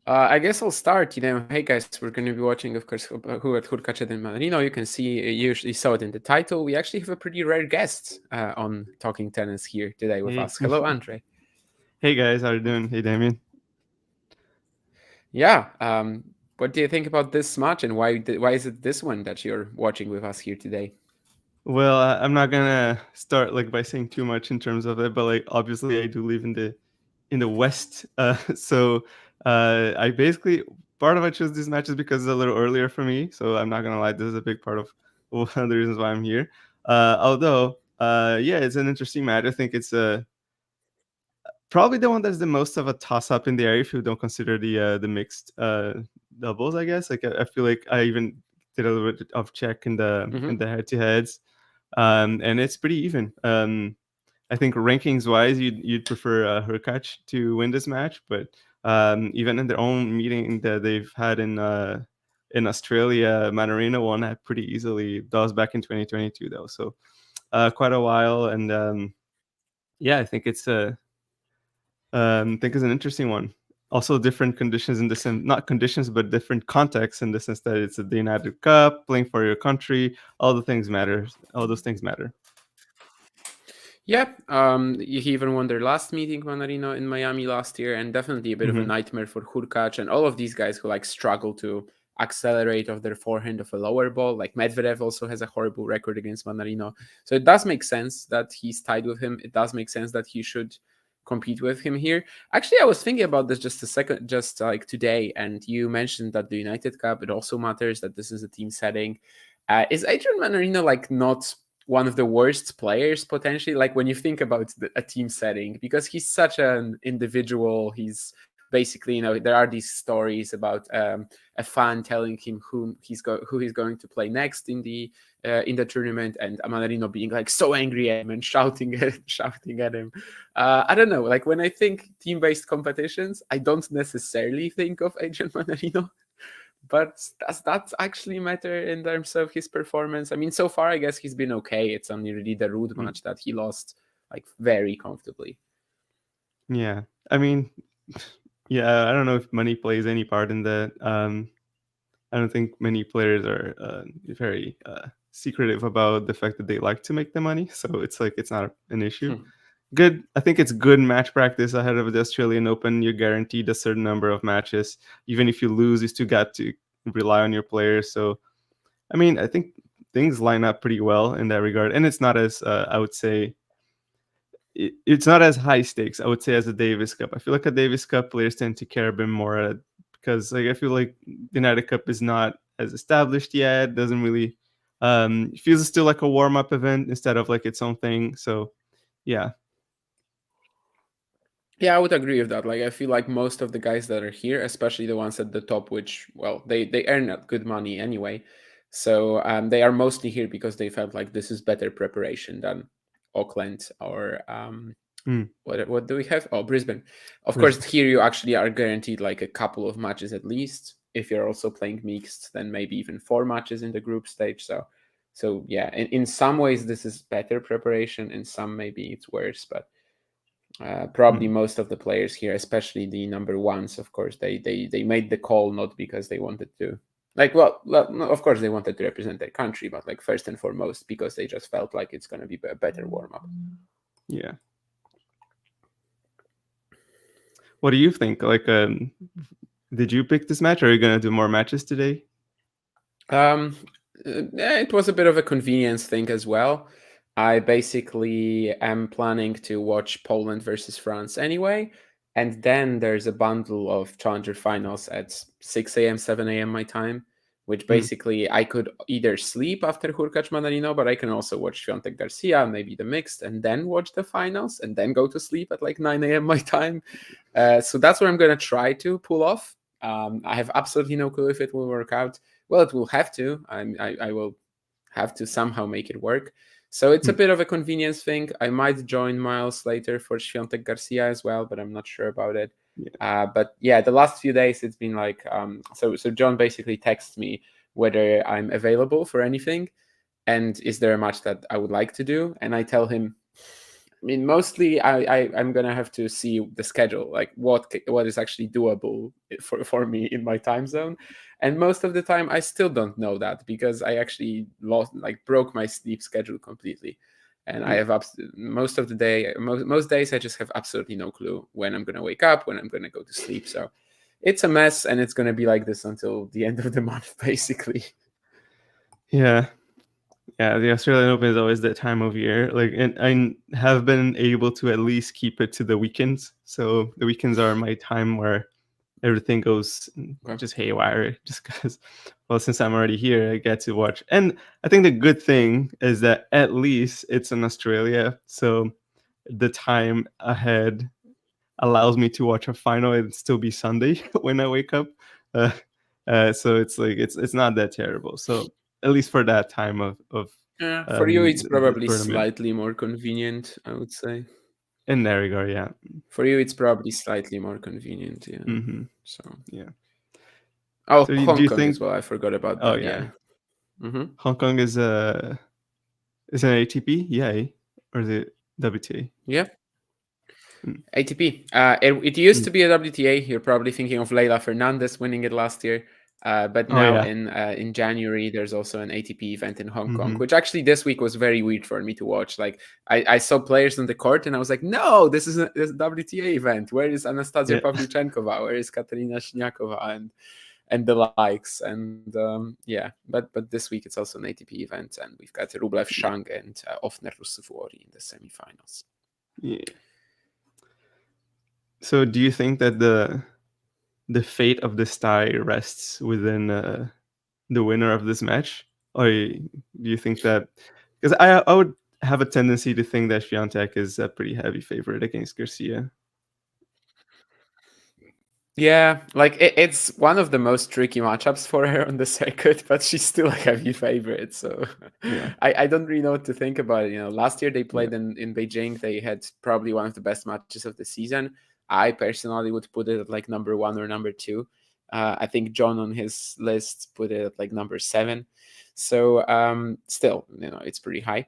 I guess I'll start. Hey guys, we're going to be watching, of course, Hurkacz and Mannarino. You can see, you usually saw it in the title. We actually have a pretty rare guest on Talking Tennis here today with Hey, us. Hello, Andre. hey guys, how you doing? Hey Damien. Yeah, what do you think about this match, and why is it this one that you're watching with us here today? Well, I'm not gonna start like by saying too much in terms of it, but like obviously I do live in the West, so I basically part of I chose this match is because it's a little earlier for me. So I'm not gonna lie, this is a big part of one of the reasons why I'm here. Although, yeah, it's an interesting match. I think it's probably the one that's the most of a toss up in the area if you don't consider the mixed doubles. I guess like I feel like I even did a little bit of check Mm-hmm. in the head to heads, and it's pretty even. I think rankings wise, you'd prefer Hurkacz to win this match, but even in their own meeting that they've had in Australia, Mannarino won that pretty easily. That was back in 2022 though, so quite a while. And yeah, I think it's an interesting one. Also, different conditions in the sense, not conditions, but different contexts in the sense that it's the United Cup, playing for your country. All the things matter. All those things matter. Yeah, he even won their last meeting, Mannarino, in Miami last year, and definitely a bit of a Hmm. nightmare for Hurkacz and all of these guys who like struggle to accelerate off their forehand of a lower ball. Like Medvedev also has a horrible record against Mannarino, so it does make sense that he's tied with him. It does make sense that he should compete with him here. Actually, I was thinking about this just a second, just like today, and you mentioned that the United Cup it also matters that this is a team setting. Is Adrian Mannarino like not one of the worst players potentially, like when you think about a team setting, because he's such an individual. He's basically, there are these stories about a fan telling him who he's going to play next in the tournament, and Amanarino being like so angry at him and shouting at him. I don't know, like when I think team-based competitions, I don't necessarily think of Adrian Manarino, but does that actually matter in terms of his performance? I mean, so far, I guess he's been okay. It's only really the road match that he lost like very comfortably. Yeah, I mean, yeah, I don't know if money plays any part in that. I don't think many players are very secretive about the fact that they like to make the money, so it's like it's not an issue. Good, I think it's good match practice ahead of the Australian Open. You're guaranteed a certain number of matches. Even if you lose, you still got to rely on your players. So, I mean, I think things line up pretty well in that regard, and it's not as I would say it's not as high stakes, I would say, as a Davis Cup. I feel like a Davis Cup players tend to care a bit more because like I feel like the United Cup is not as established yet. Doesn't really it feels still like a warm up event instead of like its own thing. So yeah. Yeah, I would agree with that. Like, I feel like most of the guys that are here, especially the ones at the top, which, well, they earn good money anyway. So they are mostly here because they felt like this is better preparation than Auckland or Mm, what do we have? Oh, Brisbane. Of course, Brisbane. here you actually are guaranteed like a couple of matches at least. If you're also playing mixed, then maybe even 4 matches in the group stage. So yeah, in some ways this is better preparation. In some maybe it's worse, but probably Mm, most of the players here, especially the number ones, of course, they made the call not because they wanted to. Like, well, no, of course they wanted to represent their country, but like first and foremost because they just felt like it's going to be a better warm up. yeah. What do you think? Like, did you pick this match, or are you gonna do more matches today? It was a bit of a convenience thing as well. I basically am planning to watch Poland versus France anyway, and then there's a bundle of Challenger finals at 6 a.m., 7 a.m. my time, which Mm, basically I could either sleep after Hurkacz Manarino, but I can also watch Świątek Garcia, maybe the mixed, and then watch the finals, and then go to sleep at like 9 a.m. my time. So that's what I'm going to try to pull off. I have absolutely no clue if it will work out. Well, it will have to. I will have to somehow make it work. So it's a mm, bit of a convenience thing. I might join Miles later for Świątek Garcia as well, but I'm not sure about it. yeah. But yeah, the last few days it's been like so John basically texts me whether I'm available for anything and is there a match that I would like to do, and I tell him mean, mostly I'm gonna have to see the schedule, like what is actually doable for me in my time zone, and most of the time I still don't know that because I actually broke my sleep schedule completely, and I Yeah. have most of the day, most days I just have absolutely no clue when I'm gonna wake up, when I'm gonna go to sleep. So it's a mess, and it's gonna be like this until the end of the month, basically. Yeah. Yeah, the Australian Open is always that time of year. Like, and I have been able to at least keep it to the weekends. So the weekends are my time where everything goes Okay. just haywire. Just because, well, since I'm already here, I get to watch. And I think the good thing is that at least it's in Australia, so the time ahead allows me to watch a final and still be Sunday when I wake up. Uh, so it's like it's not that terrible. So at least for that time of Yeah, for you it's the probably tournament. slightly more convenient, I would say. In that regard, yeah. For you, it's probably slightly more convenient, yeah. Hmm. So, Yeah. oh, So Hong do you Kong think? as well. I forgot about Oh that. yeah, Yeah. Mm-hmm. Hong Kong is an ATP, yeah, or is it WTA? Yeah. Mm. ATP. It used Mm. to be a WTA. You're probably thinking of Leila Fernandez winning it last year. But Oh now yeah. in January, there's also an ATP event in Hong Kong, Hmm. which actually this week was very weird for me to watch. Like I saw players on the court, and I was like, no, this is a WTA event. Where is Anastasia Yeah. Pavlyuchenkova? Where is Katerina Siniakova? And the likes. And yeah, but this week it's also an ATP event, and we've got Rublev Yeah. Shang and Ofner Rusufuori in the semifinals. Yeah. So do you think that the fate of this tie rests within the winner of this match, or do you think that? Because I would have a tendency to think that Swiatek is a pretty heavy favorite against Garcia. Yeah, like it's one of the most tricky matchups for her on the circuit, but she's still a heavy favorite. So Yeah. I don't really know what to think about it. Last year they Yeah. played in Beijing. They had probably one of the best matches of the season. I personally would put it at like number one or number two. I think John on his list put it at like number seven. So still, it's pretty high,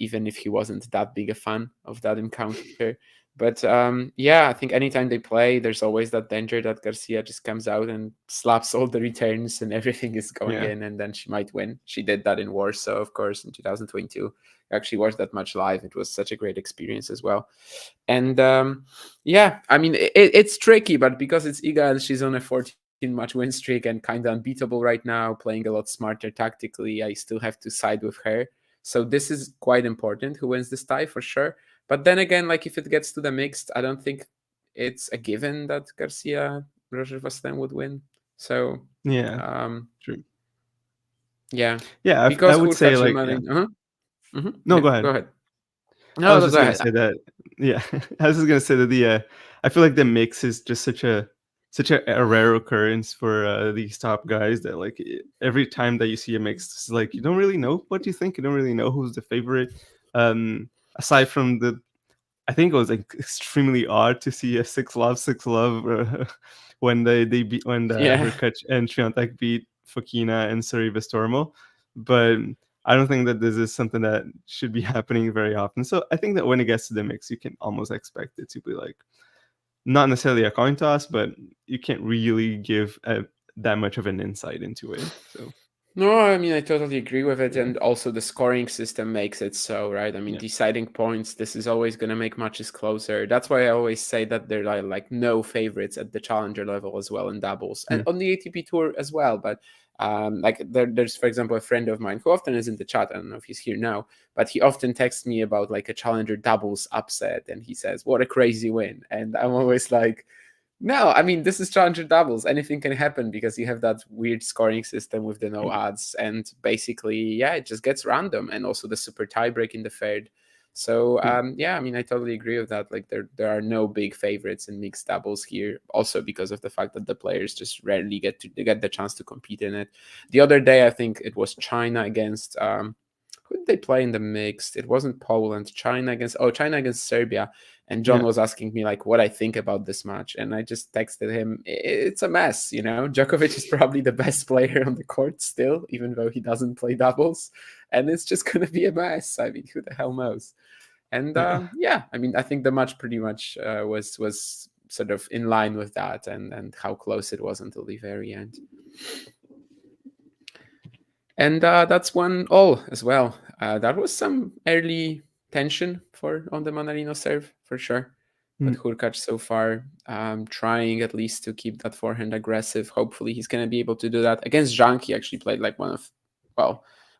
even if he wasn't that big a fan of that encounter. But yeah, I think anytime they play, there's always that danger that Garcia just comes out and slaps all the returns and everything is going Yeah. in, and then she might win. She did that in Warsaw, of course, in 2022. I actually watched that match live. It was such a great experience as well. And yeah, I mean, it's tricky, but because it's Iga and she's on a 14-match win streak and kind of unbeatable right now, playing a lot smarter tactically, I still have to side with her. So this is quite important who wins this tie for sure. But then again, like if it gets to the mixed, I don't think it's a given that Garcia Roger Vasselin would win. So Yeah. um True. yeah. Yeah. I Because would say Hurkacz and like yeah. Mannarino. No, Yeah, go go ahead. ahead. I No, was no, just go gonna ahead. say that. Yeah, I was just gonna say that I feel like the mix is just such a rare occurrence for these top guys that like every time that you see a mix, it's like you don't really know what you think. You don't really know who's the favorite. Aside from I think it was like extremely odd to see a 6-love when they beat when the Yeah. Hurkacz and Swiatek beat Fokina and Sorriba Stormo, but I don't think that this is something that should be happening very often. So I think that when it gets to the mix, you can almost expect it to be like not necessarily a coin toss, but you can't really give that much of an insight into it. So No, I mean, I totally agree with it. yeah, And also, the scoring system makes it so, right? I mean, yeah, deciding points, this is always going to make matches closer. That's why I always say that there are like no favorites at the challenger level as well in doubles and mm, on the ATP tour as well. But like there's, for example, a friend of mine who often is in the chat. I don't know if he's here now, but he often texts me about like a challenger doubles upset. And he says, what a crazy win. And I'm always like, no, I mean, this is challenger doubles. Anything can happen because you have that weird scoring system with the no yeah, odds. And basically, yeah, it just gets random. And also the super tiebreak in the third. So, yeah, yeah, I mean, I totally agree with that. Like, there are no big favorites in mixed doubles here. Also, because of the fact that the players just rarely get the chance to compete in it. The other day, I think it was China against who did they play in the mixed? It wasn't Poland. China against Serbia. And John yeah, was asking me like what I think about this match, and I just texted him, "It's a mess." Djokovic is probably the best player on the court still, even though he doesn't play doubles, and it's just gonna be a mess. I mean, who the hell knows? And Yeah. yeah, I mean, I think the match pretty much was sort of in line with that, and how close it was until the very end. And that's 1-1 as well. That was some early tension on the Mannarino serve for sure. But Hurkacz so far trying at least to keep that forehand aggressive. Hopefully he's going to be able to do that. Against Zhang, he actually played like one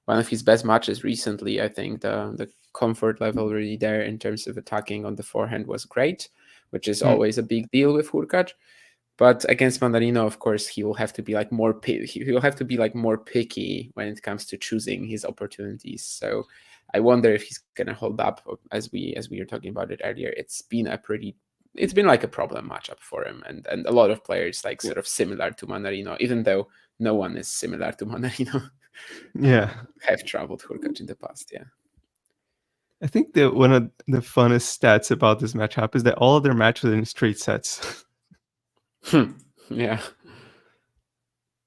of his best matches recently. I think the comfort level really there in terms of attacking on the forehand was great, which is always a big deal with Hurkacz. But against Mannarino, of course, he will have to be like more he'll have to be like more picky when it comes to choosing his opportunities. So I wonder if he's gonna hold up as we were talking about it earlier. It's been like a problem matchup for him, and a lot of players like sort of similar to Mannarino, even though no one is similar to Mannarino. Yeah. Have troubled Hurkacz in the past. Yeah. I think that one of the funnest stats about this matchup is that all of their matches are in straight sets. Yeah.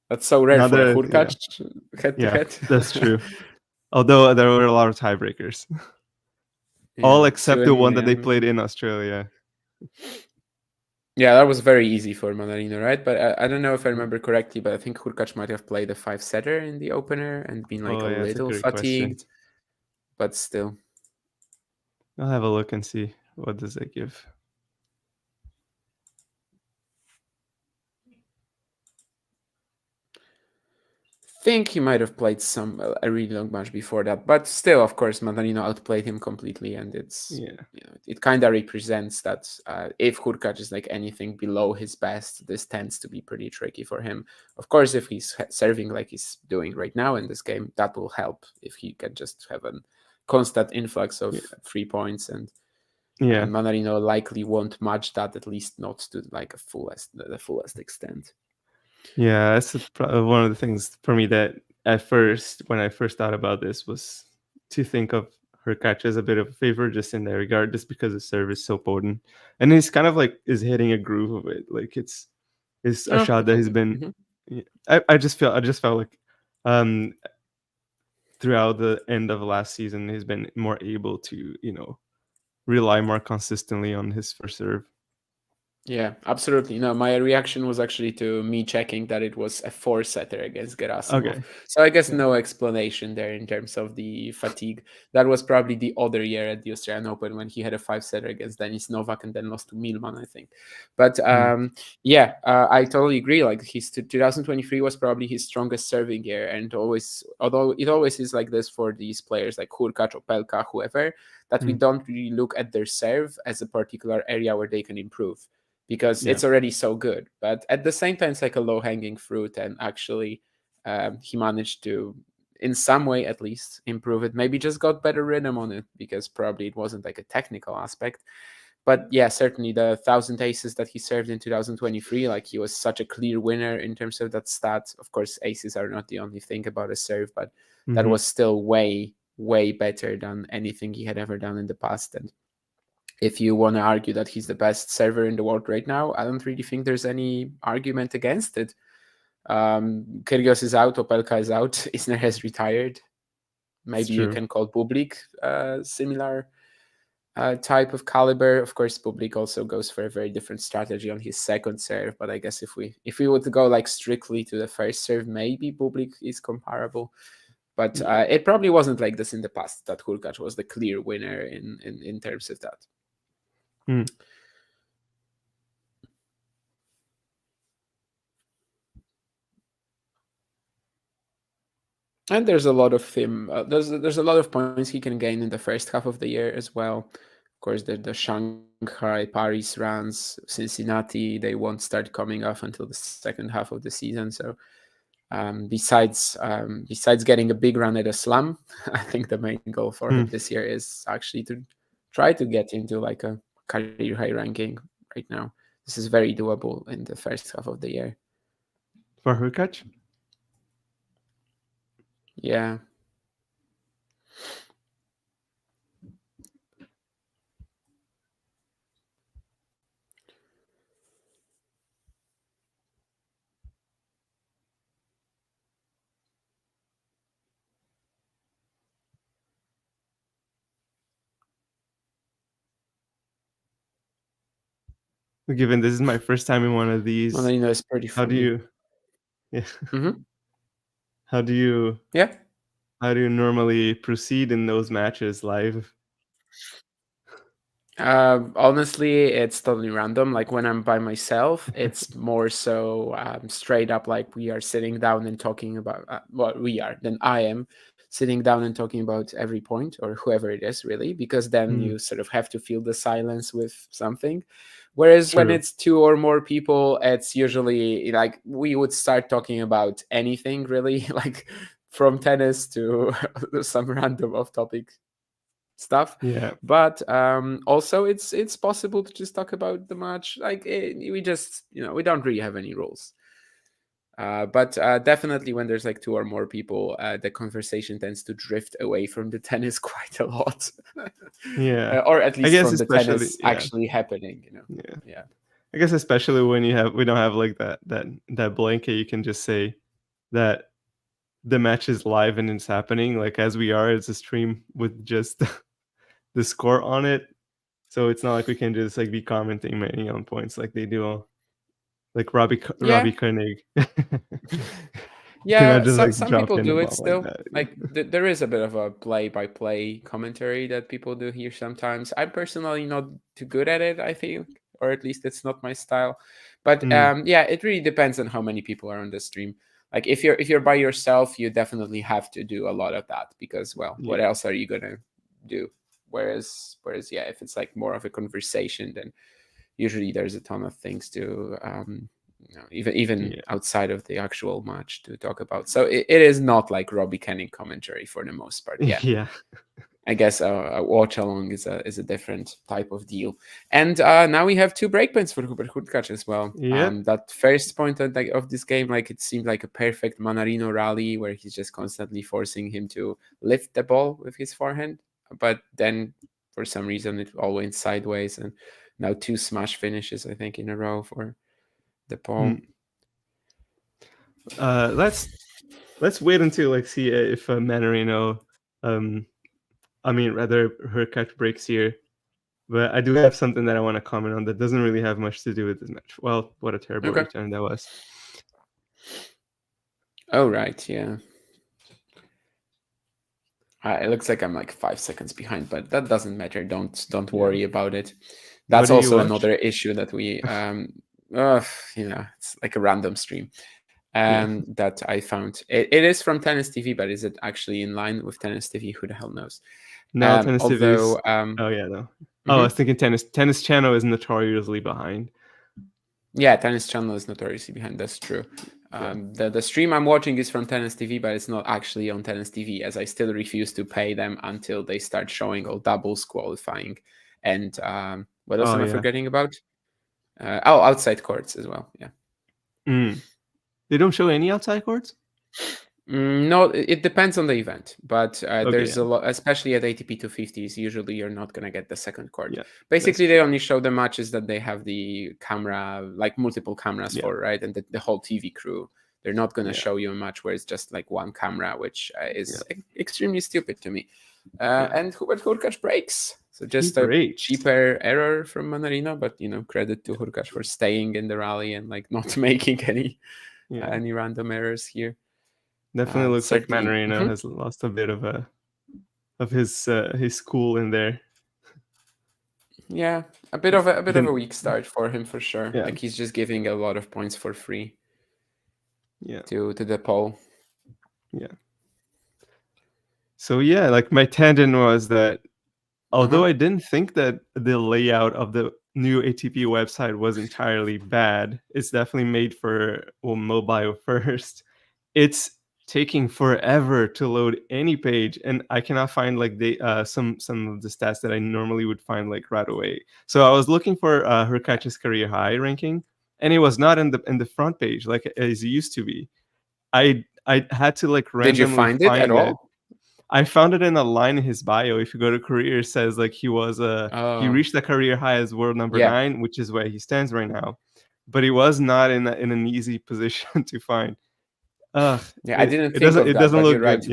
That's so rare Now for a that Hurkacz head to head. that's true. Although there were a lot of tiebreakers. All Yeah, except the one that they played in Australia. Yeah, that was very easy for Mannarino, right? But I don't know if I remember correctly, but I think Hurkacz might have played a 5-setter in the opener and been like Oh, a yeah, that's a little great question. fatigued, but still. I'll have a look and see what does that give. Think he might have played a really long match before that, but still, of course, Mannarino outplayed him completely, and it kind of represents that if Hurkacz is like anything below his best, this tends to be pretty tricky for him. Of course, if he's serving like he's doing right now in this game, that will help if he can just have a constant influx of 3 points, and Mannarino likely won't match that, at least not to like the fullest extent. Yeah, that's one of the things for me that when I first thought about this, was to think of Hurkacz as a bit of a favor just in that regard, just because his serve is so potent. And he's kind of like is hitting a groove of it. Like it's a shot that has been I just felt like throughout the end of last season he's been more able to, rely more consistently on his first serve. Yeah, absolutely. No, my reaction was actually to me checking that it was a 4-setter against Gerasimov. Okay. So I guess no explanation there in terms of the fatigue. That was probably the other year at the Australian Open when he had a 5-setter against Denis Novak and then lost to Milman, I think. But I totally agree. Like his 2023 was probably his strongest serving year, and although it always is like this for these players like Hurkacz, Opelka, whoever, that we don't really look at their serve as a particular area where they can improve, because it's already so good. But at the same time, it's like a low-hanging fruit, and actually he managed to, in some way at least, improve it. Maybe just got better rhythm on it, because probably it wasn't like a technical aspect. But yeah, certainly the 1,000 aces that he served in 2023, like he was such a clear winner in terms of that stat. Of course, aces are not the only thing about a serve, but that was still way, way better than anything he had ever done in the past. And if you want to argue that he's the best server in the world right now, I don't really think there's any argument against it. Kyrgios is out, Opelka is out, Isner has retired. Maybe you can call Bublik similar type of caliber. Of course, Bublik also goes for a very different strategy on his second serve, but I guess if we would go like strictly to the first serve, maybe Bublik is comparable. But it probably wasn't like this in the past, that Hurkacz was the clear winner in terms of that. And there's a lot of him. There's a lot of points he can gain in the first half of the year as well. Of course, the Shanghai, Paris runs, Cincinnati, they won't start coming off until the second half of the season. So besides getting a big run at a slam, I think the main goal for him this year is actually to try to get into like a career high ranking right now. This is very doable in the first half of the year. For Hurkacz? Yeah. Given this is my first time in one of these, Mannarino is pretty how do friendly. you, yeah, Hmm. how do you, Yeah. how do you normally proceed in those matches live? Honestly, it's totally random. Like when I'm by myself, it's more so straight up like we are sitting down and talking about then I am sitting down and talking about every point or whoever it is, really, because then Mm, you sort of have to fill the silence with something. Whereas when true. it's two or more people, it's usually like we would start talking about anything, really, like from tennis to some random off topic stuff. Yeah. But also it's possible to just talk about the match. Like we just we don't really have any rules. But definitely when there's like two or more people, the conversation tends to drift away from the tennis quite a lot, Yeah. or at I least guess from the especially, tennis yeah. actually happening. Yeah. Yeah. I guess especially when we don't have like that blanket, you can just say that the match is live and it's happening. Like as we are, it's a stream with just the score on it. So it's not like we can just like be commenting many on points like they do, like Yeah. Robbie Koenig. You cannot Yeah, just like some drop people in a do it ball like still. that. Like there is a bit of a play-by-play commentary that people do here sometimes. I'm personally not too good at it, I think, or at least it's not my style. But Mm, yeah, it really depends on how many people are on the stream. Like if you're by yourself, you definitely have to do a lot of that because well, what yeah. else are you gonna do? Whereas yeah, if it's like more of a conversation, then usually there's a ton of things to even Yeah. outside of the actual match to talk about. So it is not like Robbie Kenning commentary for the most part. Yeah, Yeah. I guess a watch along is a different type of deal. And now we have two breakpoints for Hubert Hurkacz as well. Yep. That first point of this game, like it seemed like a perfect Mannarino rally where he's just constantly forcing him to lift the ball with his forehand, but then for some reason it all went sideways, and now two smash finishes I think in a row for the Mm. Pole. Let's wait until like see if Mannarino, um, I mean rather Hurkacz breaks here. But I do have something that I want to comment on that doesn't really have much to do with this match. Well, what a terrible Okay. return that was. Oh right, yeah. It looks like I'm like 5 seconds behind, but that doesn't matter. Don't Yeah. worry about it. What That's do you also watch? another issue that we uh, it's like a random stream Yeah. that I found. It is from Tennis TV, but is it actually in line with Tennis TV? Who the hell knows? No, tennis TV's. Although Oh yeah, no. Oh, I was mhm. thinking tennis. Tennis channel is notoriously behind. Yeah, Tennis Channel is notoriously behind. That's true. Yeah. The stream I'm watching is from Tennis TV, but it's not actually on Tennis TV, as I still refuse to pay them until they start showing all doubles qualifying. And what else Oh am I yeah. forgetting about? Outside courts as well. Yeah. Mm. They don't show any outside courts. No, it depends on the event, but Okay. there's Yeah. a lot, especially at ATP 250s. Usually, you're not gonna get the second court. Yeah. That's Basically, they true. only show the matches that they have the camera, like multiple cameras Yeah. for, right? And the whole TV crew. They're not gonna Yeah. show you a match where it's just like one camera, which Yeah. is extremely stupid to me. Yeah. And Hubert Hurkacz breaks. So He just a breaks. cheaper error from Mannarino, but credit to Hurkacz for staying in the rally and like not making Yeah. any random errors here. Definitely looks like Certainly. Mannarino has lost a bit of his cool in there. Yeah, a bit of a Then weak start for him for sure. yeah. Like he's just giving a lot of points for free Yeah. to the Pole. Yeah. So yeah, like my tangent was that Uh-huh. although I didn't think that the layout of the new ATP website was entirely bad, it's definitely made for mobile first. It's taking forever to load any page, and I cannot find like some of the stats that I normally would find like right away. So I was looking for Hurkacz's career high ranking, and it was not in the front page like as it used to be. I had to like Did you randomly find it at find it. all? I found it in a line in his bio. If you go to career, it says like he Oh, reached the career high as world number yeah. 9, which is where he stands right now. But he was not in an easy position to find. Ugh, Yeah, I it, didn't it think doesn't of it that, doesn't but you're look right. good.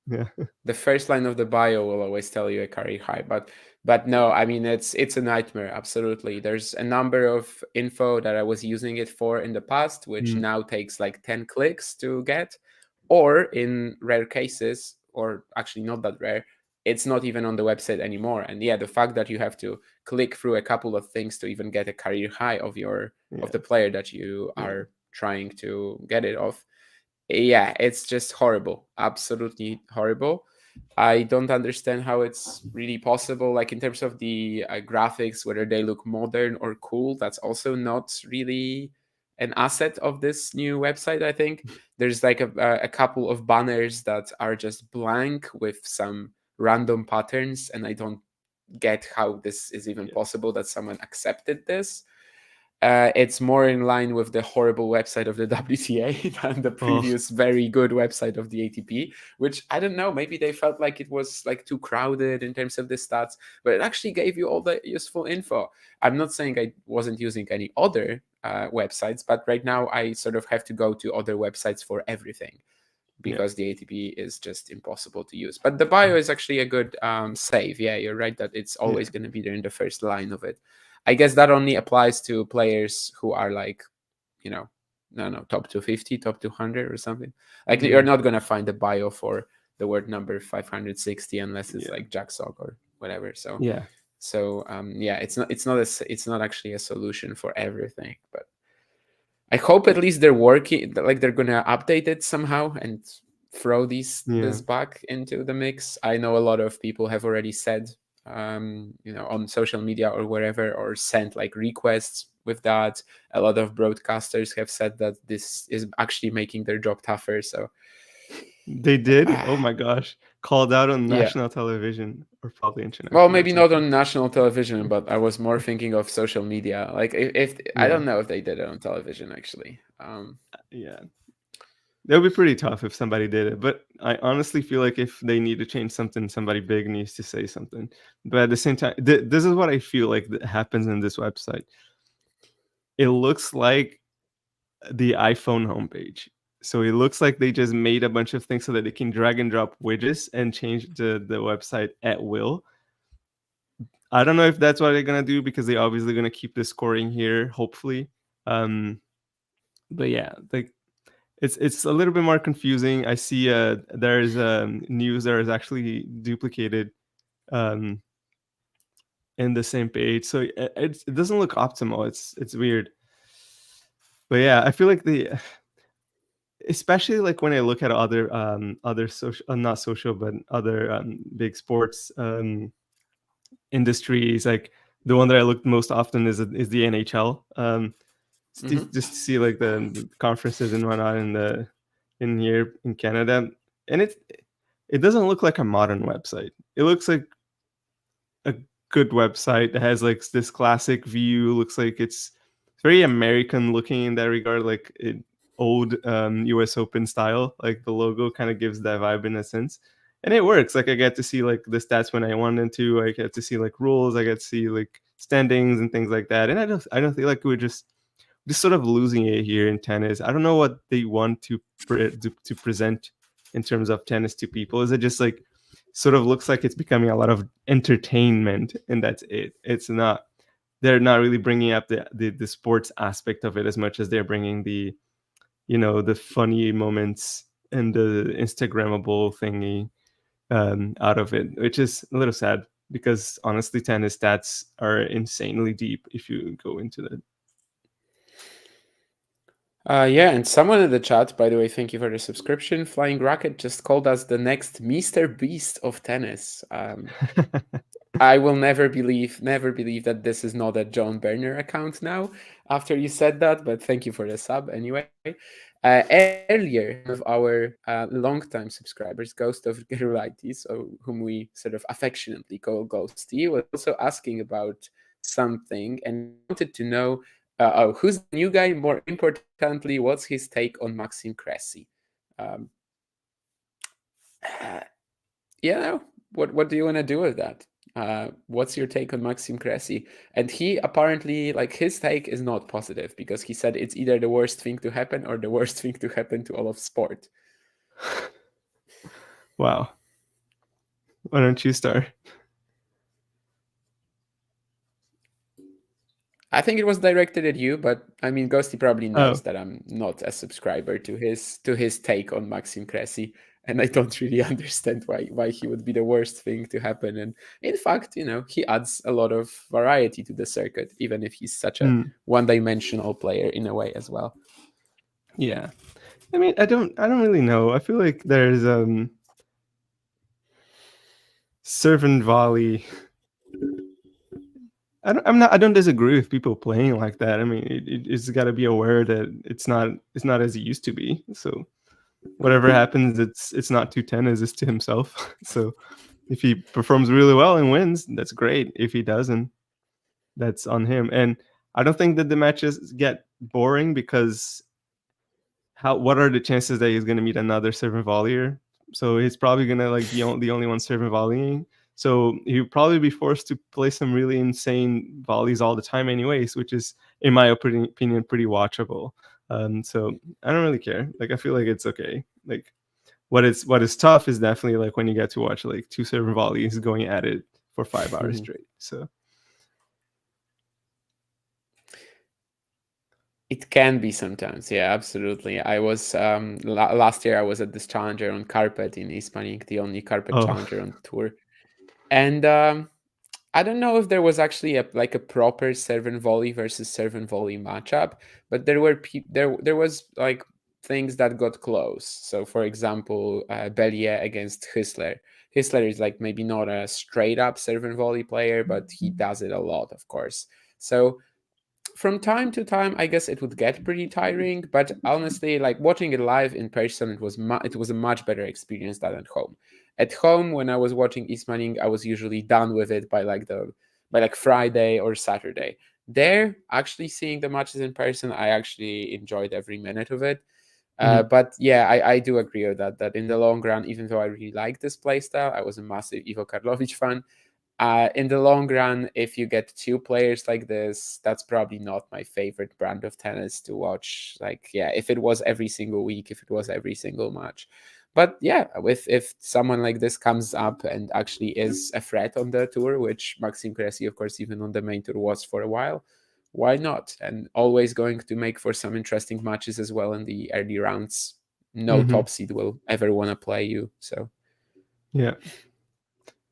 Yeah, yeah, The first line of the bio will always tell you a career high, but But no, I mean it's a nightmare. Absolutely, there's a number of info that I was using it for in the past, which Mm, now takes like 10 clicks to get, or in rare cases, or actually not that rare, it's not even on the website anymore. And yeah, the fact that you have to click through a couple of things to even get a career high of yeah, the player that you yeah, are trying to get it off, yeah, it's just horrible, absolutely horrible. I don't understand how it's really possible, like in terms of the graphics, whether they look modern or cool. That's also not really an asset of this new website. I think there's like a couple of banners that are just blank with some random patterns, and I don't get how this is even yeah. possible that someone accepted this. It's more in line with the horrible website of the WTA than the Oh, previous very good website of the ATP, which I don't know, maybe they felt like it was like too crowded in terms of the stats, but it actually gave you all the useful info. I'm not saying I wasn't using any other websites, but right now I sort of have to go to other websites for everything yeah, because the ATP is just impossible to use. But the bio is actually a good save. Yeah, you're right that it's yeah, always going to be there in the first line of it. I guess that only applies to players who are like, you know, no, top 250, top 200 or something. Like you're mm, not going to find a bio for the word number 560 unless it's yeah, like Jack Sock or whatever. So, yeah, yeah, it's not actually a solution for everything, but I hope at least they're working, like they're gonna update it somehow and throw yeah. this back into the mix. I know a lot of people have already said, on social media or wherever, or sent like requests with that. A lot of broadcasters have said that this is actually making their job tougher. So, They did. Oh ah, my gosh, called out on yeah. national television or probably Well, international or maybe not something. on national television, but I was more thinking of social media. Like if I Yeah, don't know if they did it on television actually. yeah. That would be pretty tough if somebody did it, but I honestly feel like if they need to change something, somebody big needs to say something. But at the same time, this is what I feel like that happens in this website. It looks like the iPhone homepage. So it looks like they just made a bunch of things so that they can drag and drop widgets and change the website at will. I don't know if that's what they're gonna do because they're obviously gonna keep the scoring here, hopefully. Um, but yeah, like it's a little bit more confusing. I see there's news that is actually duplicated um, in the same page, so it doesn't look optimal. It's weird, but yeah, I feel like the especially like when I look at other social not social but other big sports industries, like the one that I look most often is the NHL. Just to see like the conferences and whatnot in here in Canada, and it doesn't look like a modern website. It looks like a good website that has like this classic view. Looks like it's very American looking in that regard, like old US Open style. Like the logo kind of gives that vibe in a sense. And it works. Like I get to see like the stats when I wanted to. I get to see like rules. I get to see like standings and things like that. And I don't feel like we're just sort of losing it here in tennis. I don't know what they want to present in terms of tennis to people. Is it just like sort of looks like it's becoming a lot of entertainment and that's it? It's not. They're not really bringing up the sports aspect of it as much as they're bringing the funny moments and the Instagrammable thingy out of it, which is a little sad because honestly, tennis stats are insanely deep if you go into that. Yeah, and someone in the chat, by the way, thank you for the subscription. Flying Rocket just called us the next Mr. Beast of tennis. I will never believe that this is not a John Berner account now after you said that, but thank you for the sub anyway. Earlier, one of our longtime subscribers, Ghost of Gerulaitis, whom we sort of affectionately call Ghosty, was also asking about something and wanted to know who's the new guy? More importantly, what's his take on Maxime Cressy? Um, you know, what do you want to do with that? What's your take on Maxime Cressy? And he apparently, like, his take is not positive because he said it's either the worst thing to happen or the worst thing to happen to all of sport. Wow. Why don't you start? I think it was directed at you, but I mean, Ghosty probably knows Oh, that I'm not a subscriber to his take on Maxim Cressy, and I don't really understand why he would be the worst thing to happen. And in fact, he adds a lot of variety to the circuit, even if he's such a mm, one-dimensional player in a way as well. yeah. I mean, I don't really know. I feel like there's serve and volley. I don't disagree with people playing like that. I mean, it's got to be aware that it's not as it used to be. So whatever happens, it's not 210 as is to himself. So if he performs really well and wins, that's great. If he doesn't, that's on him. And I don't think that the matches get boring because what are the chances that he's going to meet another servant volleyer? So he's probably going to like be the only one servant volleying. So he'll probably be forced to play some really insane volleys all the time, anyways, which is, in my opinion, pretty watchable. So I don't really care. Like I feel like it's okay. Like what is tough is definitely like when you get to watch like two servant volleys going at it for 5 hours straight. So It can be sometimes, yeah, absolutely. I was last year I was at this challenger on carpet in Ispanik, the only carpet oh challenger on the tour, and I don't know if there was actually a proper serve and volley versus serve and volley matchup, but there was like things that got close. So, for example, Bellier against Hissler. Hissler is like maybe not a straight up serve and volley player, but he does it a lot, of course. So from time to time, I guess it would get pretty tiring. But honestly, like watching it live in person, it was a much better experience than at home. At home, when I was watching Eastmaning, I was usually done with it by like Friday or Saturday. There, actually seeing the matches in person, I actually enjoyed every minute of it. mhm. But yeah, I do agree with that. That in the long run, even though I really like this playstyle, I was a massive Ivo Karlovic fan. In the long run, if you get two players like this, that's probably not my favorite brand of tennis to watch. Like, yeah, if it was every single week, if it was every single match. But yeah, if someone like this comes up and actually is a threat on the tour, which Maxime Cressy, of course, even on the main tour was for a while, why not? And always going to make for some interesting matches as well in the early rounds. No Mhm. top seed will ever want to play you. So Yeah.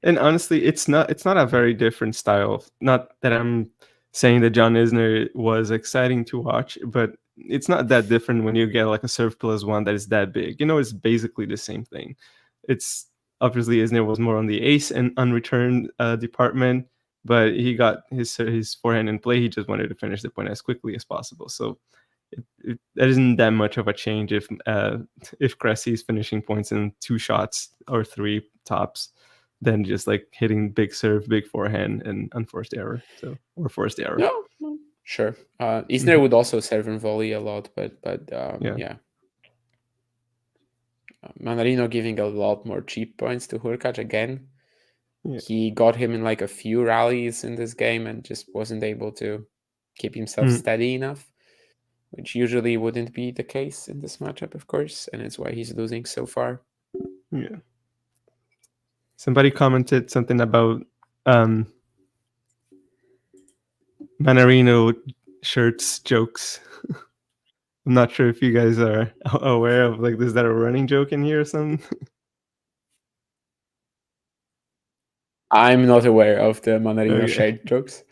And honestly, it's not a very different style. Not that I'm saying that John Isner was exciting to watch, but it's not that different when you get like a serve plus one that is that big. It's basically the same thing. It's obviously Isner was more on the ace and unreturned department, but he got his forehand in play. He just wanted to finish the point as quickly as possible. So that isn't that much of a change if Cressy is finishing points in 2 shots or 3 tops than just like hitting big serve, big forehand, and unforced error. Or forced error. no, no, sure. Isner Mhm. would also serve and volley a lot, but Yeah. yeah. Mannarino giving a lot more cheap points to Hurkacz again. Yeah. He got him in like a few rallies in this game and just wasn't able to keep himself Mm. steady enough, which usually wouldn't be the case in this matchup, of course, and it's why he's losing so far. Yeah. Somebody commented something about um Mannarino shirts jokes. I'm not sure if you guys are aware of like is that a running joke in here or something? I'm not aware of the Mannarino Okay. shared jokes.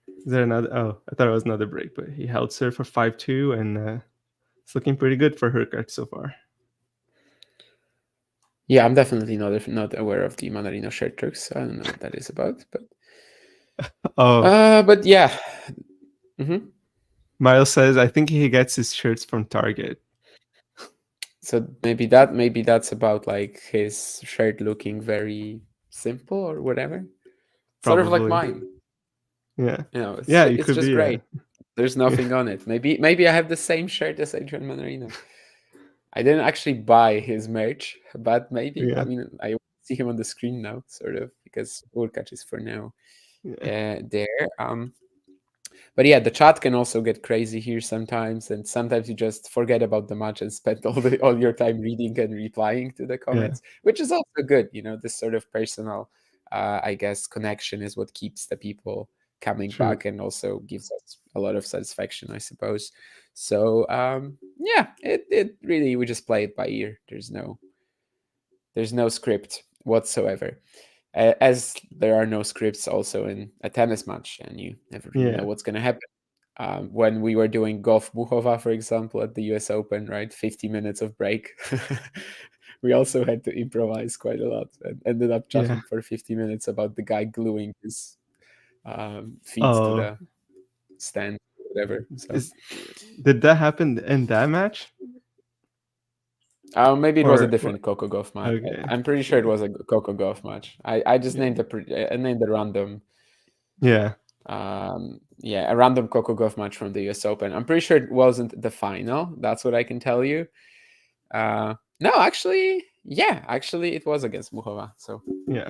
Is there another? Oh, I thought it was another break, but he held serve for 5-2, and it's looking pretty good for Hurkacz so far. Yeah, I'm definitely not aware of the Mannarino shared jokes. I don't know what that is about, Oh, but yeah. Mm-hmm. Miles says I think he gets his shirts from Target. So maybe that's about like his shirt looking very simple or whatever. Sort of like Probably. mine. Yeah. It's Yeah, it it's could just be. Yeah. great. There's Yeah. nothing on it. Maybe I have the same shirt as Adrian Mannarino. I didn't actually buy his merch, but maybe. I Yeah. mean, I see him on the screen now, sort of, because Hurkacz is for now Yeah. there. But yeah, the chat can also get crazy here sometimes, and sometimes you just forget about the match and spend all your time reading and replying to the Yeah. comments, which is also good. This sort of personal, I guess, connection is what keeps the people coming True. back and also gives us a lot of satisfaction, I suppose. So yeah, it really, we just play it by ear. There's no script whatsoever, as there are no scripts also in a tennis match, and you never really know Yeah. what's going to happen. When we were doing Golf Buchova, for example, at the US Open, right, 50 minutes of break, we also had to improvise quite a lot and ended up Yeah. chatting for 50 minutes about the guy gluing his feet to Oh, the stand, whatever. So did that happen in that match? maybe it was a Or different Coco Golf match. okay. I'm pretty sure it Yeah. was a Coco Golf match. I just Yeah. named a random Yeah. a random Coco Golf match from the US Open. I'm pretty sure it wasn't the final. That's what I can tell you. No, actually, it was against Muhova. So Yeah.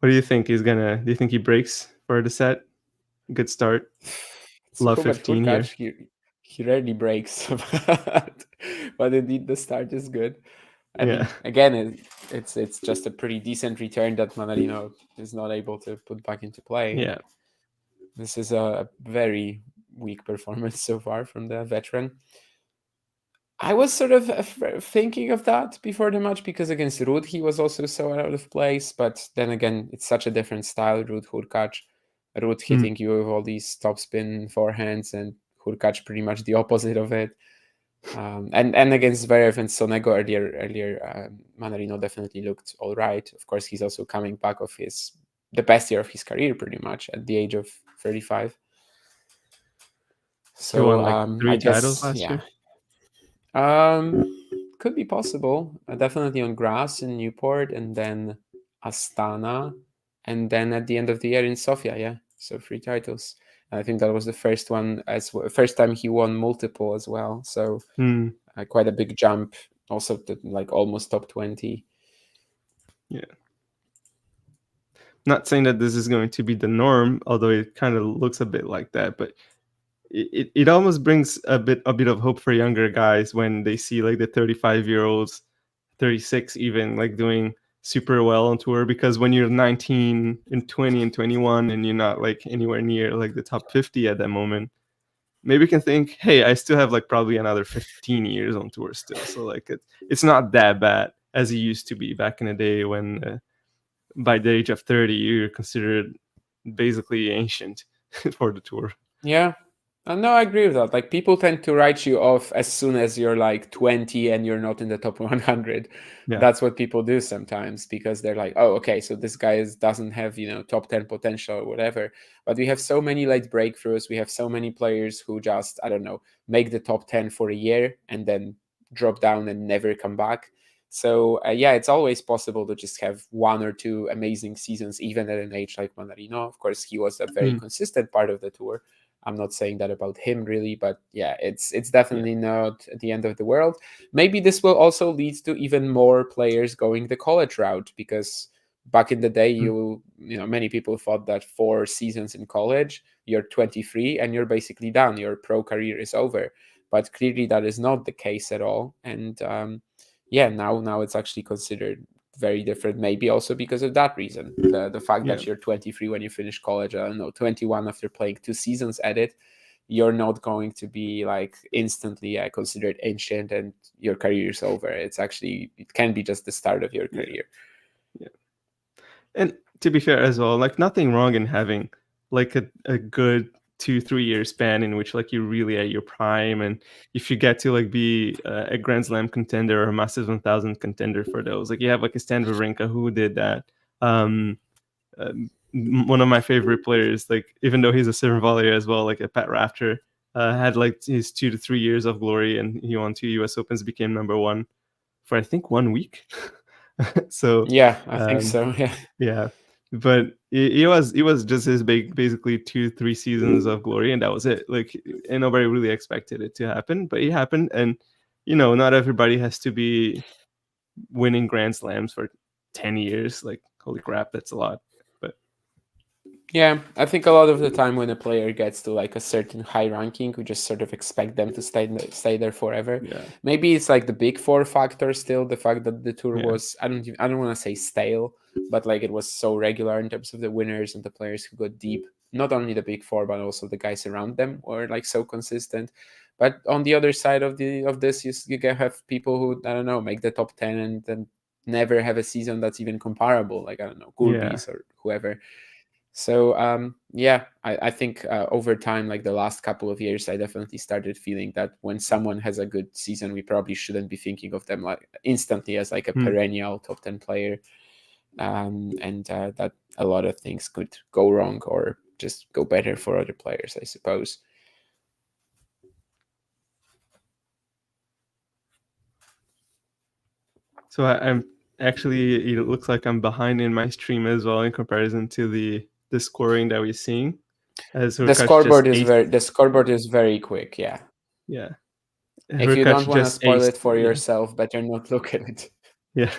What do you think he's gonna? Do you think he breaks for the set? Good start. it's Love Hubert 15 here. Hurkacz. He rarely breaks, but indeed the start is good. I Yeah. mean, again, it's just a pretty decent return that Mannarino is not able to put back into play. Yeah. This is a very weak performance so far from the veteran. I was sort of thinking of that before the match because against Ruud he was also so out of place. But then again, it's such a different style. Ruud Hurkacz, Ruud hitting you with all these topspin forehands, and Hurkacz pretty much the opposite of it. And against Zverev and Sonego earlier, Mannarino definitely looked all right. Of course, he's also coming back of the best year of his career, pretty much at the age of 35. He won So like I 3 titles guess, last yeah. year. Could be possible. Definitely on grass in Newport, and then Astana, and then at the end of the year in Sofia. Yeah, so 3 titles. And I think that was the first one first time he won multiple as well. So quite a big jump. Also, to like almost top 20. Yeah. Not saying that this is going to be the norm, although it kind of looks a bit like that, but it almost brings a bit of hope for younger guys when they see like the 35-year-olds, 36 even, like doing super well on tour, because when you're 19 and 20 and 21 and you're not like anywhere near like the top 50 at that moment, maybe you can think, hey, I still have like probably another 15 years on tour still, so like it's not that bad as it used to be back in the day when by the age of 30 you're considered basically ancient for the tour. Yeah. No, I agree with that. Like people tend to write you off as soon as you're like 20 and you're not in the top 100. Yeah. That's what people do sometimes because they're like, oh, okay, so this guy doesn't have, top 10 potential or whatever. But we have so many late breakthroughs. We have so many players who just, I don't know, make the top 10 for a year and then drop down and never come back. So yeah, it's always possible to just have 1 or 2 amazing seasons, even at an age like Mannarino. Of course, he was a very consistent part of the tour. I'm not saying that about him really, but yeah, it's definitely not the end of the world. Maybe this will also lead to even more players going the college route because back in the day, many people thought that 4 seasons in college, you're 23 and you're basically done. Your pro career is over. But clearly, that is not the case at all. And yeah, now it's actually considered very different, maybe also because of that reason, the fact that you're 23 when you finish college, I don't know, 21 after playing 2 seasons at it, you're not going to be like instantly considered ancient and your career is over. It can be just the start of your career. Yeah. And to be fair as well, like nothing wrong in having like a good 2-3 year span in which like you're really at your prime, and if you get to like be a Grand Slam contender or a Masters 1000 contender for those, like you have like a Stan Wawrinka who did that. One of my favorite players, like even though he's a serve volleyer as well, like a Pat Rafter, had like his 2 to 3 years of glory, and he won 2 US Opens, became number 1 for I think 1 week. So yeah, I think so. Yeah, but it was just his basically 2-3 seasons of glory, and that was it. Like, and nobody really expected it to happen, but it happened. And not everybody has to be winning Grand Slams for 10 years. Like, holy crap, that's a lot. Yeah, I think a lot of the time when a player gets to like a certain high ranking, we just sort of expect them to stay there forever. Yeah. Maybe it's like the big four factor still, the fact that the tour Yeah. was I don't want to say stale, but like it was so regular in terms of the winners and the players who got deep. Not only the big four, but also the guys around them were like so consistent. But on the other side of this, you can have people who I don't know make the top 10 and then never have a season that's even comparable. Like I don't know, Yeah. Gulbis or whoever. So yeah, I think over time, like the last couple of years, I definitely started feeling that when someone has a good season, we probably shouldn't be thinking of them like instantly as like a perennial top 10 player, and that a lot of things could go wrong or just go better for other players, I suppose. So I'm actually, it looks like I'm behind in my stream as well in comparison to the scoring that we're seeing. As The Hurkacz scoreboard just is aced. very quick. Yeah, Yeah. if you don't Hurkacz want to just spoil aced. it for Yeah. yourself, better not look at it. Yeah.